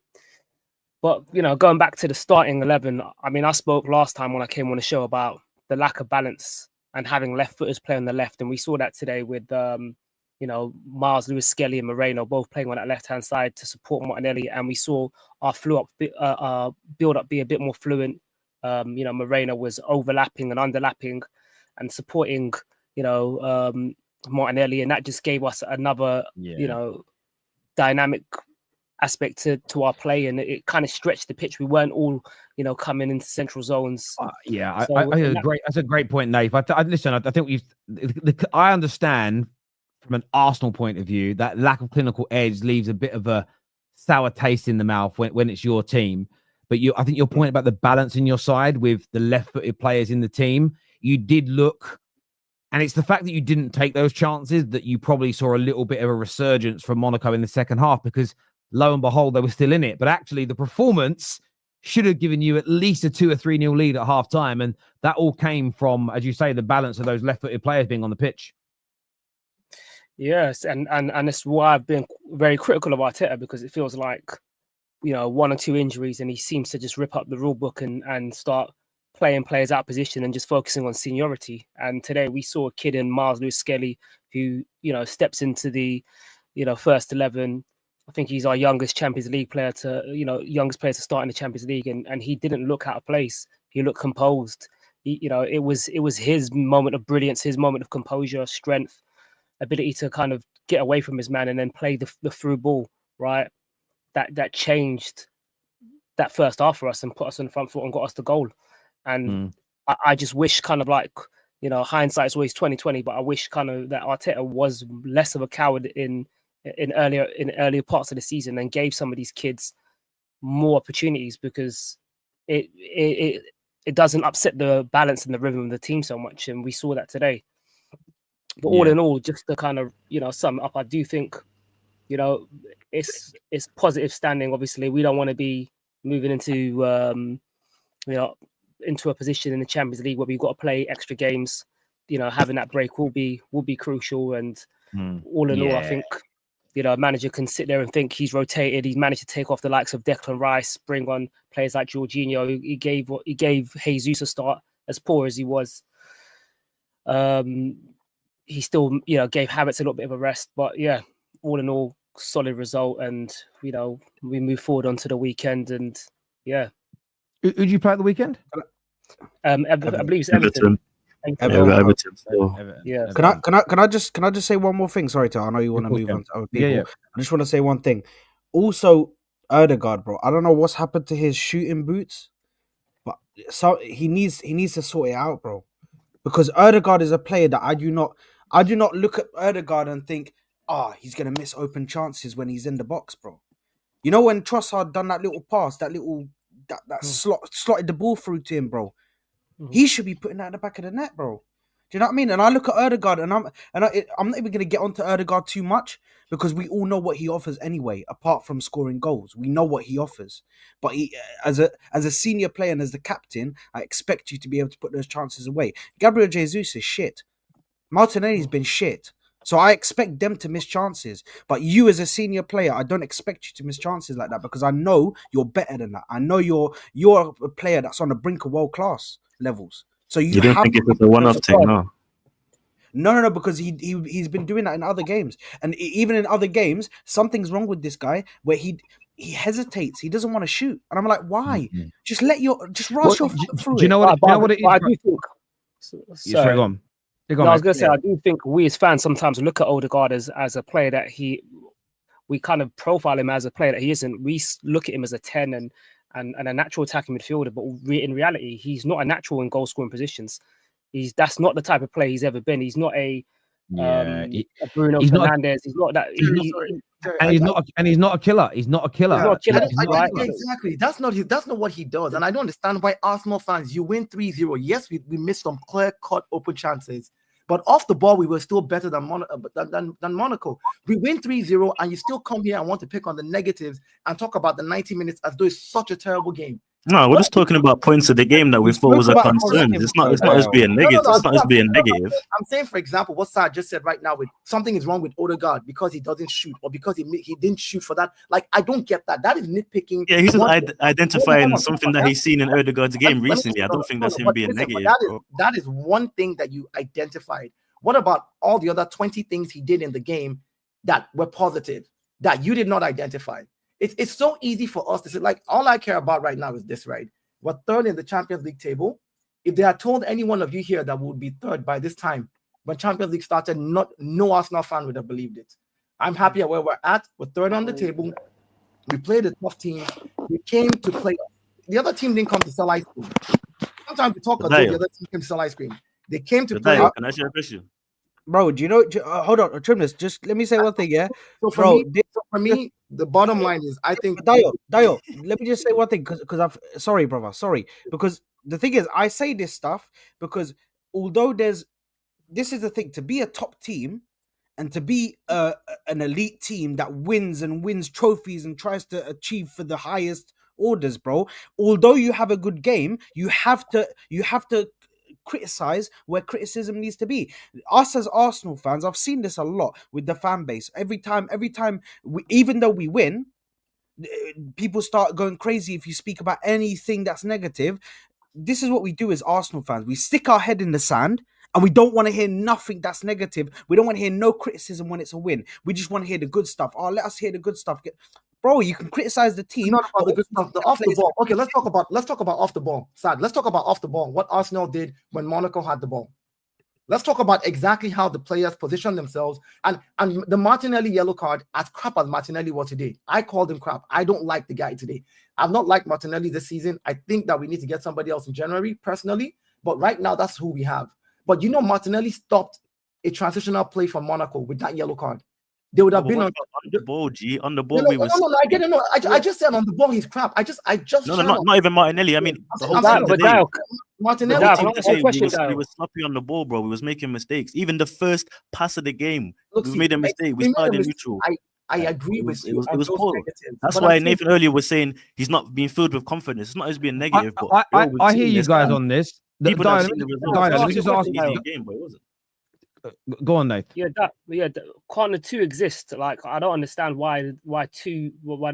I: but, going back to the starting 11, I mean, I spoke last time when I came on the show about the lack of balance and having left footers play on the left. And we saw that today with, Miles Lewis-Skelly and Moreno both playing on that left-hand side to support Martinelli. And we saw our build-up be a bit more fluent. Moreno was overlapping and underlapping and supporting, Martinelli. And that just gave us another, dynamic aspect to our play, and it kind of stretched the pitch. We weren't all, coming into central zones.
G: That's a great point, Nath. I think I understand from an Arsenal point of view that lack of clinical edge leaves a bit of a sour taste in the mouth when it's your team. But I think your point about the balance in your side with the left-footed players in the team, you did look. And it's the fact that you didn't take those chances that you probably saw a little bit of a resurgence from Monaco in the second half because lo and behold, they were still in it. But actually, the performance should have given you at least a 2 or 3-0 lead at half time. And that all came from, as you say, the balance of those left-footed players being on the pitch.
I: Yes, and that's why I've been very critical of Arteta because it feels like, 1 or 2 injuries and he seems to just rip up the rule book and start playing players out of position and just focusing on seniority. And today we saw a kid in Miles Lewis-Skelly who, steps into the, first 11. I think he's our youngest Champions League player youngest player to start in the Champions League. And he didn't look out of place. He looked composed. It was his moment of brilliance, his moment of composure, strength, ability to kind of get away from his man and then play the through ball, right? That changed that first half for us and put us in the front foot and got us the goal. And I just wish kind of like, hindsight is always 20/20, but I wish kind of that Arteta was less of a coward in earlier parts of the season and gave some of these kids more opportunities, because it doesn't upset the balance and the rhythm of the team so much. And we saw that today. But all in all, just to kind of, sum it up, I do think, it's positive standing. Obviously, we don't want to be moving into, into a position in the Champions League where we've got to play extra games. Having that break will be crucial. And all in all, I think, a manager can sit there and think he's rotated. He's managed to take off the likes of Declan Rice, bring on players like Jorginho. He gave Jesus a start, as poor as he was. He still, gave Havertz a little bit of a rest. But yeah, all in all, solid result. And, we move forward onto the weekend. And yeah.
G: Who did you play at the weekend?
I: I believe it's Everton.
J: Everton.
I: Yeah.
H: Can I just say one more thing? Sorry, I know you want to move on to other people.
G: Yeah.
H: I just want to say one thing. Also, Odegaard, bro. I don't know what's happened to his shooting boots, but he needs to sort it out, bro. Because Odegaard is a player that I do not look at Odegaard and think, he's gonna miss open chances when he's in the box, bro. When Trossard done that little pass, that slotted the ball through to him, bro. He should be putting that in the back of the net, bro. Do you know what I mean? And I look at Odegaard, and I'm not even going to get onto Odegaard too much, because we all know what he offers anyway. Apart from scoring goals, we know what he offers. But he, as a senior player and as the captain, I expect you to be able to put those chances away. Gabriel Jesus is shit. Martinelli's been shit. So I expect them to miss chances. But you as a senior player, I don't expect you to miss chances like that, because I know you're better than that. I know you're a player that's on the brink of world class levels. So you
J: don't think it's a one-off thing, no?
H: No, because he's been doing that in other games. And even in other games, something's wrong with this guy where he hesitates. He doesn't want to shoot. And I'm like, why? Just rush your foot through.
G: Do you know what it is?
I: I do think.
G: Sorry, go on.
I: I was going to say, I do think we as fans sometimes look at Odegaard as a player that we kind of profile him as a player that he isn't. We look at him as a 10 and a natural attacking midfielder, but in reality, he's not a natural in goal scoring positions. That's not the type of player he's ever been. He's not a Bruno Fernandes. He's not that.
G: He's not a killer. He's not a killer.
I: He's not a killer.
K: Exactly. That's not what he does. And I don't understand why Arsenal fans, you win 3-0. Yes, we missed some clear-cut open chances. But off the ball, we were still better than Monaco. We win 3-0, and you still come here and want to pick on the negatives and talk about the 90 minutes as though it's such a terrible game.
J: No, we're just talking about points of the game that we thought was a concern. It's not as being negative. It's not as being negative.
K: I'm saying, for example, what Saad just said right now, with something is wrong with Odegaard because he doesn't shoot, or because he didn't shoot for that. Like, I don't get that. That is nitpicking.
J: Yeah, he's just identifying something that he's seen in Odegaard's game recently. I don't think that's him being negative.
K: That is one thing that you identified. What about all the other 20 things he did in the game that were positive that you did not identify? It's so easy for us to say, like, all I care about right now is this, right? We're third in the Champions League table. If they had told any one of you here that we would be third by this time, when Champions League started, no Arsenal fan would have believed it. I'm happy at where we're at. We're third on the table. We played a tough team. We came to play. The other team didn't come to sell ice cream. Sometimes we talk about the other team came to sell ice cream. They came to play.
J: Can I ask you a question?
H: Bro, do you know? Hold on, trim this. Just let me say one thing, yeah.
K: So for me, the bottom line is, I think
H: Dio. Let me just say one thing, because sorry, brother, sorry. Because the thing is, I say this stuff because although this is the thing, to be a top team and to be an elite team that wins trophies and tries to achieve for the highest orders, bro. Although you have a good game, you have to criticize where criticism needs to be. Us as Arsenal fans, I've seen this a lot with the fan base. Every time even though we win, people start going crazy if you speak about anything that's negative. This is what we do as Arsenal fans. We stick our head in the sand and we don't want to hear nothing that's negative. We don't want to hear no criticism when it's a win. We just want to hear the good stuff. Let us hear the good stuff. Bro, you can criticize the team.
K: It's not about the good stuff. The off the ball. Okay, let's talk about off the ball. Saad, let's talk about off the ball. What Arsenal did when Monaco had the ball. Let's talk about exactly how the players position themselves. And the Martinelli yellow card, as crap as Martinelli was today, I called him crap. I don't like the guy today. I've not liked Martinelli this season. I think that we need to get somebody else in January, personally. But right now, that's who we have. But you know, Martinelli stopped a transitional play from Monaco with that yellow card. They would have been on
J: the ball, G. On the ball,
K: no, I get it. No, I just said on the ball he's crap. I just
J: no, not even Martinelli. I mean, the whole
K: time
J: today.
K: Martinelli,
J: we were sloppy on the ball, bro. We was making mistakes. Even the first pass of the game, we made a mistake. We started in neutral.
K: I agree with you.
J: It was poor. That's why Nathan earlier was saying he's not being filled with confidence. It's not as being negative.
G: I hear you guys on this.
J: People don't see the results.
G: Let me just ask you.
J: Game, but it wasn't.
G: Go on, Nath.
I: Can't the two exist? Like, I don't understand why the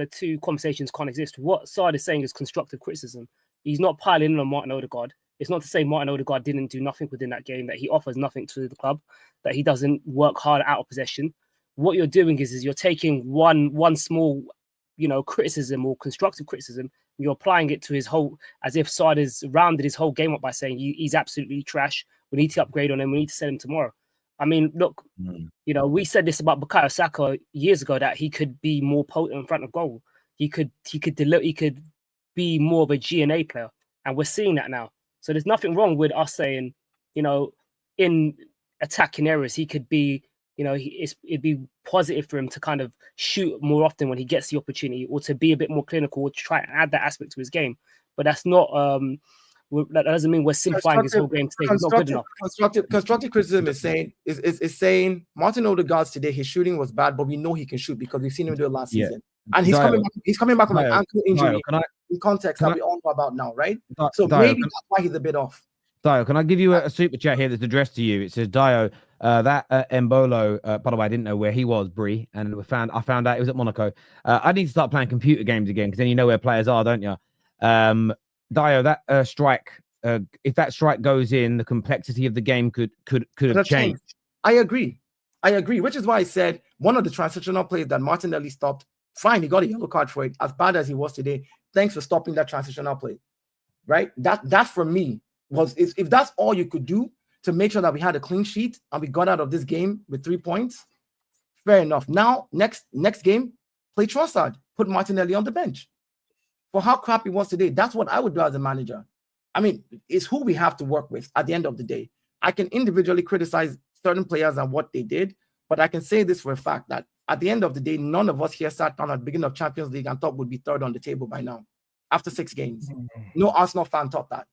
I: two conversations can't exist. What Saad is saying is constructive criticism. He's not piling in on Martin Odegaard. It's not to say Martin Odegaard didn't do nothing within that game, that he offers nothing to the club, that he doesn't work hard out of possession. What you're doing is you're taking one small, criticism or constructive criticism, and you're applying it to his whole, as if Saad has rounded his whole game up by saying he's absolutely trash. We need to upgrade on him. We need to sell him tomorrow. I mean, look, we said this about Bukayo Saka years ago, that he could be more potent in front of goal. He could be more of a G&A player, and we're seeing that now. So there's nothing wrong with us saying, in attacking areas, he could be, it'd be positive for him to kind of shoot more often when he gets the opportunity, or to be a bit more clinical, or to try and add that aspect to his game. But that's not. That doesn't mean we're simplifying his whole game today. He's not good enough.
K: Constructive criticism is saying Martin Odegaard today, his shooting was bad, but we know he can shoot because we've seen him do it last season. And he's coming back from an ankle injury in context that we all know about now, right? So maybe that's why he's a bit off.
G: Dio, can I give you a super chat here that's addressed to you? It says, Dio, that Mbolo, by the way, I didn't know where he was, Bree, and I found out it was at Monaco. I need to start playing computer games again, because then you know where players are, don't you? Dio, that strike, if that strike goes in, the complexity of the game could have changed.
K: I agree, which is why I said one of the transitional plays that Martinelli stopped, fine, he got a yellow card for it, as bad as he was today. Thanks for stopping that transitional play, right? That for me was, if that's all you could do to make sure that we had a clean sheet and we got out of this game with 3 points, fair enough. Now, next game, play Trossard, put Martinelli on the bench. For how crap he was today, that's what I would do as a manager. I mean, it's who we have to work with at the end of the day. I can individually criticize certain players and what they did, but I can say this for a fact, that at the end of the day, none of us here sat down at the beginning of Champions League and thought we'd be third on the table by now, after 6 games. No Arsenal fan thought that.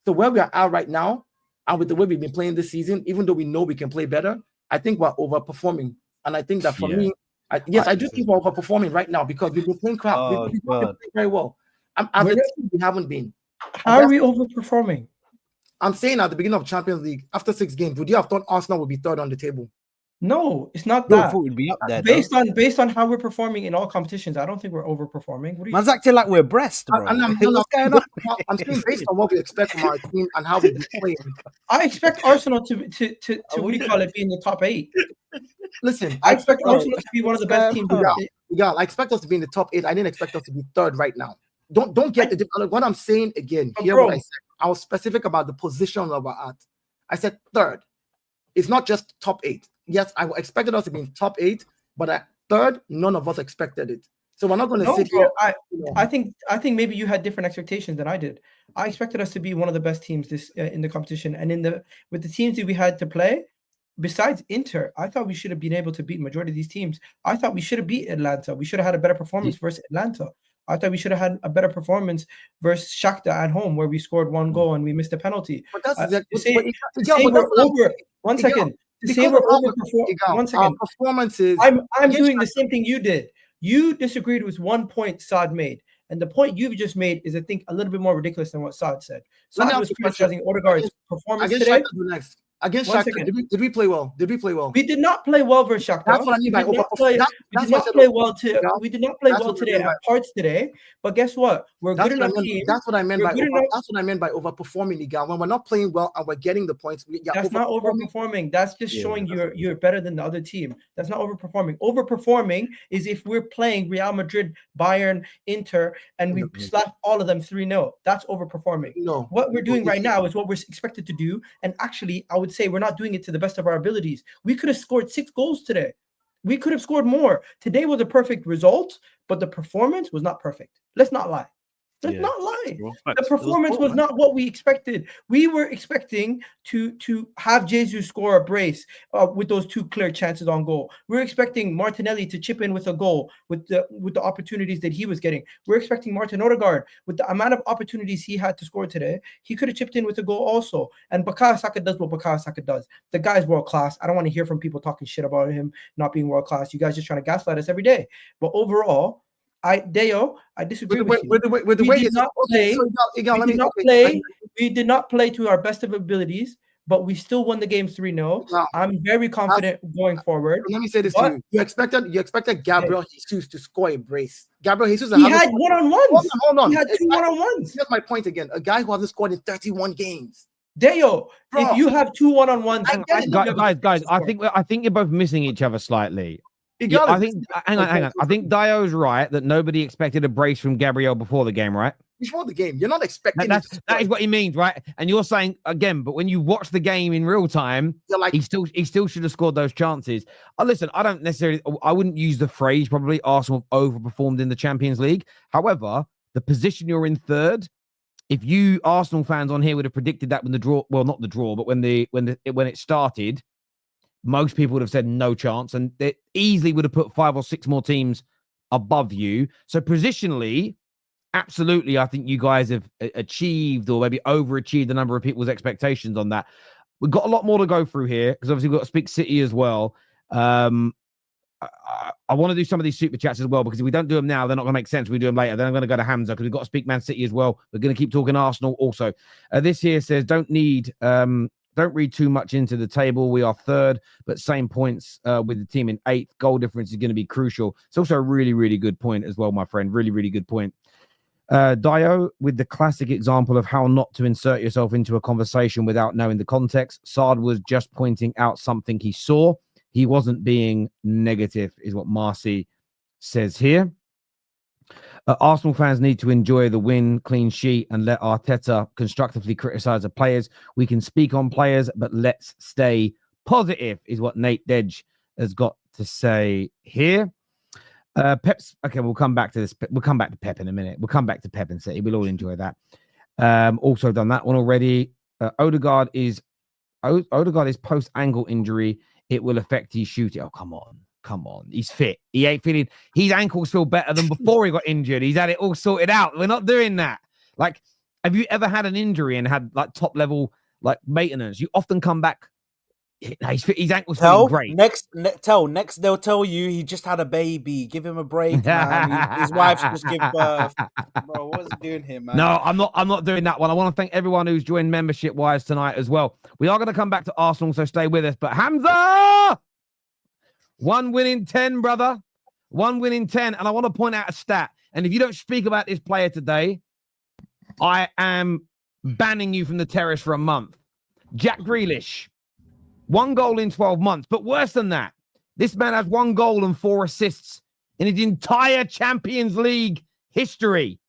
K: So where we are at right now, and with the way we've been playing this season, even though we know we can play better, I think we're overperforming. And I think that for me, I do think we're overperforming right now, because we've been playing crap. We've been playing very well. We haven't been.
L: How are we overperforming?
K: I'm saying at the beginning of Champions League, after 6 games, would you have thought Arsenal would be third on the table?
L: No, it's not that.
H: Would be up there,
L: based on how we're performing in all competitions, I don't think we're overperforming.
H: Man's acting like we're Brest, bro.
K: I'm saying based on what we expect from our team and how we've been playing.
L: I expect Arsenal to what do you call it, be in the top 8.
K: Listen,
L: I expect Arsenal to be one of the best teams.
K: Yeah, I expect us to be in the top 8. I didn't expect us to be third right now. Don't get the what I'm saying again. Hear what I said. I was specific about the position of our at. I said third. It's not just top 8. Yes, I expected us to be in top 8, but at third, none of us expected it. So we're not going to sit here.
L: I think maybe you had different expectations than I did. I expected us to be one of the best teams this in the competition, and with the teams that we had to play. Besides Inter, I thought we should have been able to beat majority of these teams. I thought we should have beat Atlanta. We should have had a better performance versus Atlanta. I thought we should have had a better performance versus Shakhtar at home, where we scored 1 goal and we missed a penalty.
K: But that's
L: One second.
K: Performances.
L: I'm doing the same thing you did. You disagreed with 1 point Saad made. And the point you've just made is, I think, a little bit more ridiculous than what Saad said. Saad was criticizing Odegaard's performance today.
K: Against Shakhtar, did we play well?
L: We did not play well versus Shakhtar.
K: That's what I mean by
L: overperforming. We did not play well today at parts today. But guess what? We're good enough team.
K: That's what I meant by overperforming, Egal. When we're not playing well and we're getting the points,
L: that's not overperforming. That's just showing you're better than the other team. That's not overperforming. Overperforming is if we're playing Real Madrid, Bayern, Inter, and we slap all of them 3-0. That's overperforming.
K: No.
L: What we're doing right now is what we're expected to do. And actually, I would would say we're not doing it to the best of our abilities. We could have scored 6 goals today. We could have scored more. Today was a perfect result, but the performance was not perfect. Let's not lie. Let's not lie. The performance was not what we expected. We were expecting to have Jesus score a brace with those 2 clear chances on goal. We're expecting Martinelli to chip in with a goal with the opportunities that he was getting. We're expecting Martin Odegaard with the amount of opportunities he had to score today. He could have chipped in with a goal also. And Bukayo Saka does what Bukayo Saka does. The guy's world class. I don't want to hear from people talking shit about him not being world class. You guys just trying to gaslight us every day. But overall, I disagree with you. We did not play to our best of abilities, but we still won the game 3-0. I'm very confident going forward.
K: Let me say this to you. You expected Gabriel Jesus to score a brace. Gabriel Jesus
L: had one-on-ones.
K: Hold on.
L: He had 2 one-on-ones.
K: Here's my point again. A guy who hasn't scored in 31 games.
L: Deo, if you have 2 one-on-ones,
G: guys, I think you're both missing each other slightly. Yeah, I think hang on. I think Dio's right that nobody expected a brace from Gabriel before the game, right?
K: Before the game, you're not expecting
G: that is what he means, right? And you're saying again, but when you watch the game in real time, you're like, he still should have scored those chances. Listen, I wouldn't use the phrase probably Arsenal overperformed in the Champions League. However, the position you're in third, if you Arsenal fans on here would have predicted that when the draw, well, not the draw, but when it started, most people would have said no chance, and they easily would have put 5 or 6 more teams above you. So positionally, absolutely, I think you guys have achieved or maybe overachieved the number of people's expectations on that. We've got a lot more to go through here because obviously we've got to speak City as well. I want to do some of these super chats as well because if we don't do them now, they're not going to make sense. We do them later. Then I'm going to go to Hamza because we've got to speak Man City as well. We're going to keep talking Arsenal also. This here says, don't read too much into the table. We are third, but same points with the team in 8th. Goal difference is going to be crucial. It's also a really, really good point as well, my friend. Really, really good point. Dio, with the classic example of how not to insert yourself into a conversation without knowing the context. Saad was just pointing out something he saw. He wasn't being negative, is what Marcy says here. Arsenal fans need to enjoy the win, clean sheet, and let Arteta constructively criticize the players. We can speak on players, but let's stay positive, is what Nate Dedge has got to say here. Pep's okay. We'll come back to this. We'll come back to Pep in a minute. We'll come back to Pep and City. We'll all enjoy that. Also done that one already. Odegaard is post ankle injury. It will affect his shooting. Oh, come on. He's fit. He ain't feeling. His ankles feel better than before he got injured. He's had it all sorted out. We're not doing that. Like, have you ever had an injury and had like top level like maintenance? You often come back. His ankles feeling great.
H: Next they'll tell you he just had a baby. Give him a break, man. His wife's just give birth. Bro, what's he doing here, man?
G: No, I'm not doing that one. I want to thank everyone who's joined membership wise tonight as well. We are going to come back to Arsenal, so stay with us. But Hamza, 1 win in 10, brother. 1 win in 10. And I want to point out a stat. And if you don't speak about this player today, I am banning you from the terrace for a month. Jack Grealish. 1 goal in 12 months. But worse than that, this man has 1 goal and 4 assists in his entire Champions League history.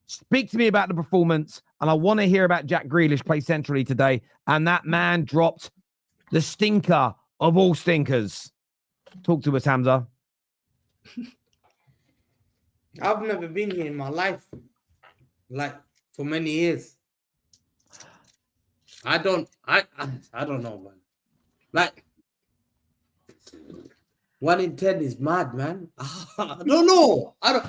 G: Speak to me about the performance, and I want to hear about Jack Grealish play centrally today. And that man dropped the stinker of all stinkers. Talk to us, Hamza.
M: I've never been here in my life, like for many years. I don't know, man. Like 1 in 10 is mad, man. I don't know. 1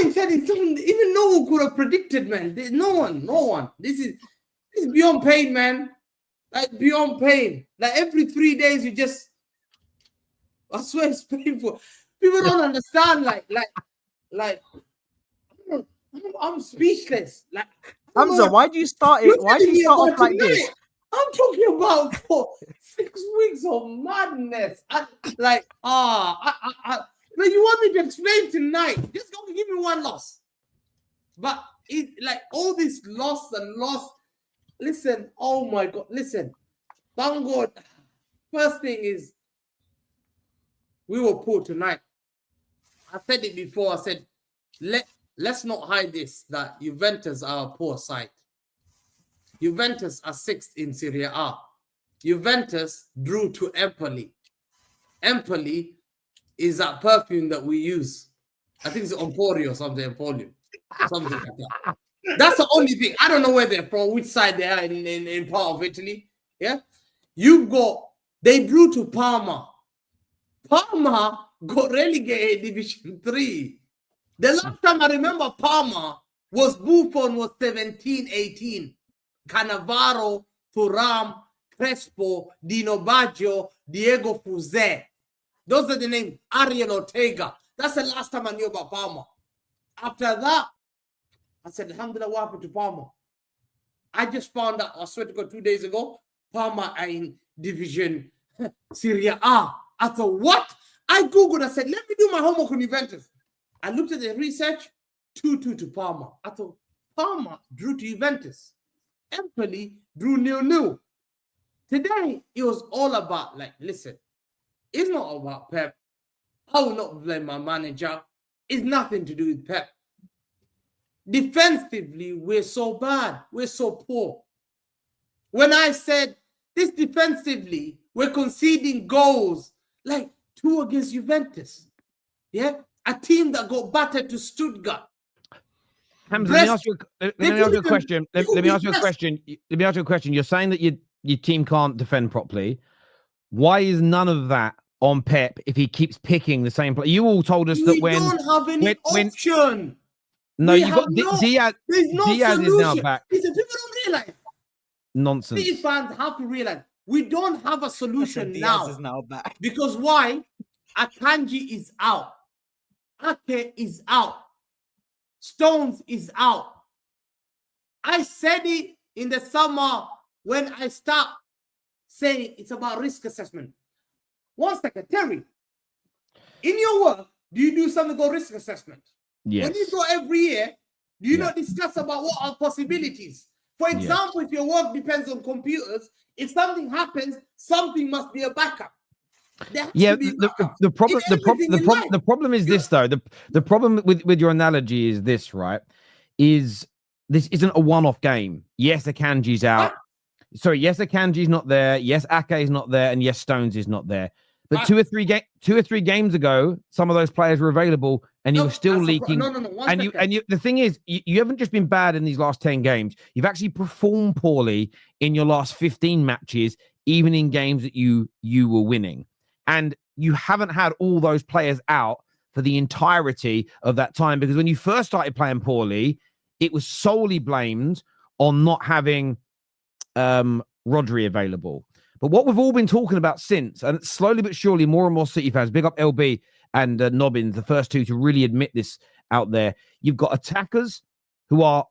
M: in 10 is something even no one could have predicted, man. There's no one. This is beyond pain, man. Like beyond pain. Like every 3 days you just, I swear it's painful. People don't understand. Like I'm speechless. Like
H: Hamza, why do you start it? Why do you start off like this?
M: I'm talking about for 6 weeks of madness. But you want me to explain tonight? Just go give me 1 loss. But it like all this loss. Listen, oh my God, listen. Thank God. First thing is, we were poor tonight. I said it before. I said, let's not hide this, that Juventus are a poor side. Juventus are 6th in Serie A. Juventus drew to Empoli. Empoli is that perfume that we use. I think it's Empori or something. Empoli, something like that. That's the only thing. I don't know where they're from, which side they are in part of Italy. Yeah, they drew to Parma. Parma got relegated Division 3. The last time I remember Parma was Buffon was 17-18. Cannavaro, Thuram, Crespo, Dino Baggio, Diego Fuzé. Those are the names. Ariel Ortega. That's the last time I knew about Parma. After that, I said, Alhamdulillah, what happened to Parma? I just found out, I swear to God, 2 days ago, Parma are in Division Serie A. I thought, what? I Googled, I said, let me do my homework on Juventus. I looked at the research, 2-2 to Parma. I thought, Parma drew to Juventus. Empoli drew 0-0. Today, it was all about, like, listen, it's not about Pep. I will not blame my manager. It's nothing to do with Pep. Defensively, we're so bad. We're so poor. When I said this defensively, we're conceding goals like 2 against Juventus. Yeah? A team that got battered to Stuttgart.
G: Hamza, let me ask you a question. Let me ask you a question. You're saying that your team can't defend properly. Why is none of that on Pep if he keeps picking the same play? You all told us that
M: we don't have any option.
G: No, you got Diaz.
M: There's no
G: Diaz
M: solution.
G: is now back.
M: Listen, people don't realize.
G: Nonsense.
M: These fans have to realize we don't have a solution now.
H: Diaz is now back.
M: Because why? Akanji is out. Ake is out. Stones is out. I said it in the summer when I stopped saying it's about risk assessment. 1 second, Terry. In your work, do you do something called risk assessment?
G: Yes.
M: When you go every year, do you not discuss about what are possibilities? For example, if your work depends on computers, if something happens, something must be a backup.
G: The problem is this though. The problem with your analogy is this, right? Is this isn't a one-off game. Yes, Akanji's out. Sorry, yes, Akanji's not there. Yes, Ake is not there, and yes, Stones is not there. But two or three games ago, some of those players were available, and you were still leaking. The thing is, you haven't just been bad in these last 10 games. You've actually performed poorly in your last 15 matches, even in games that you were winning. And you haven't had all those players out for the entirety of that time, because when you first started playing poorly, it was solely blamed on not having Rodri available. But what we've all been talking about since, and slowly but surely more and more City fans, big up LB and Nobbins, the first two to really admit this out there. You've got attackers who are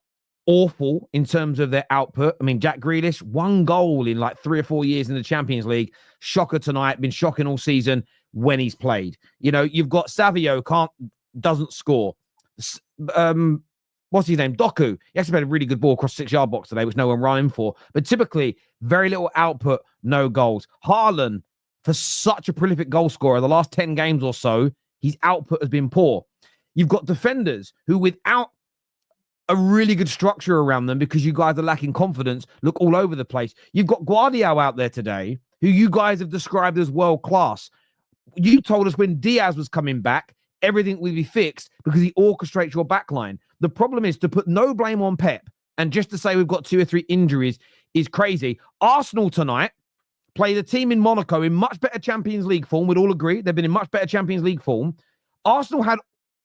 G: awful in terms of their output. I mean, Jack Grealish, 1 goal in like 3 or 4 years in the Champions League. Shocker tonight, been shocking all season when he's played. You know, you've got Savio, doesn't score. What's his name? Doku. He actually played a really good ball across 6-yard box today, which no one ran in for. But typically, very little output, no goals. Haaland, for such a prolific goal scorer, the last 10 games or so, his output has been poor. You've got defenders who, without a really good structure around them, because you guys are lacking confidence, look all over the place. You've got Guardiola out there today, who you guys have described as world class. You told us when Diaz was coming back, everything will be fixed because he orchestrates your backline. The problem is to put no blame on Pep and just to say we've got 2 or 3 injuries is crazy. Arsenal tonight played a team in Monaco in much better Champions League form. We'd all agree they've been in much better Champions League form. Arsenal had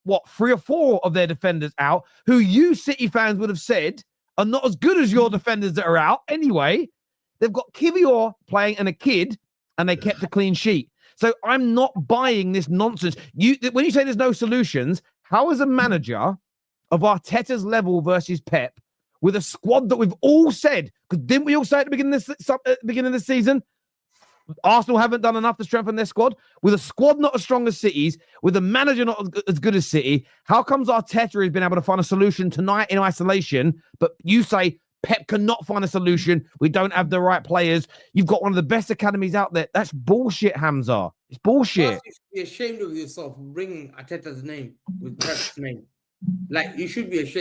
G: 3 or 4 of their defenders out, who you City fans would have said are not as good as your defenders that are out. Anyway, they've got Kivior playing and a kid, and they kept a clean sheet. So I'm not buying this nonsense. When you say there's no solutions, how is a manager of Arteta's level versus Pep, with a squad that we've all said, because didn't we all say at the beginning of the season, Arsenal haven't done enough to strengthen their squad, with a squad not as strong as City's, with a manager not as good as City? How comes Arteta has been able to find a solution tonight in isolation, but you say Pep cannot find a solution? We don't have the right players. You've got one of the best academies out there. That's bullshit, Hamza. It's bullshit.
M: You should be ashamed of yourself bringing Arteta's name with Pep's name. Like, you should be ashamed.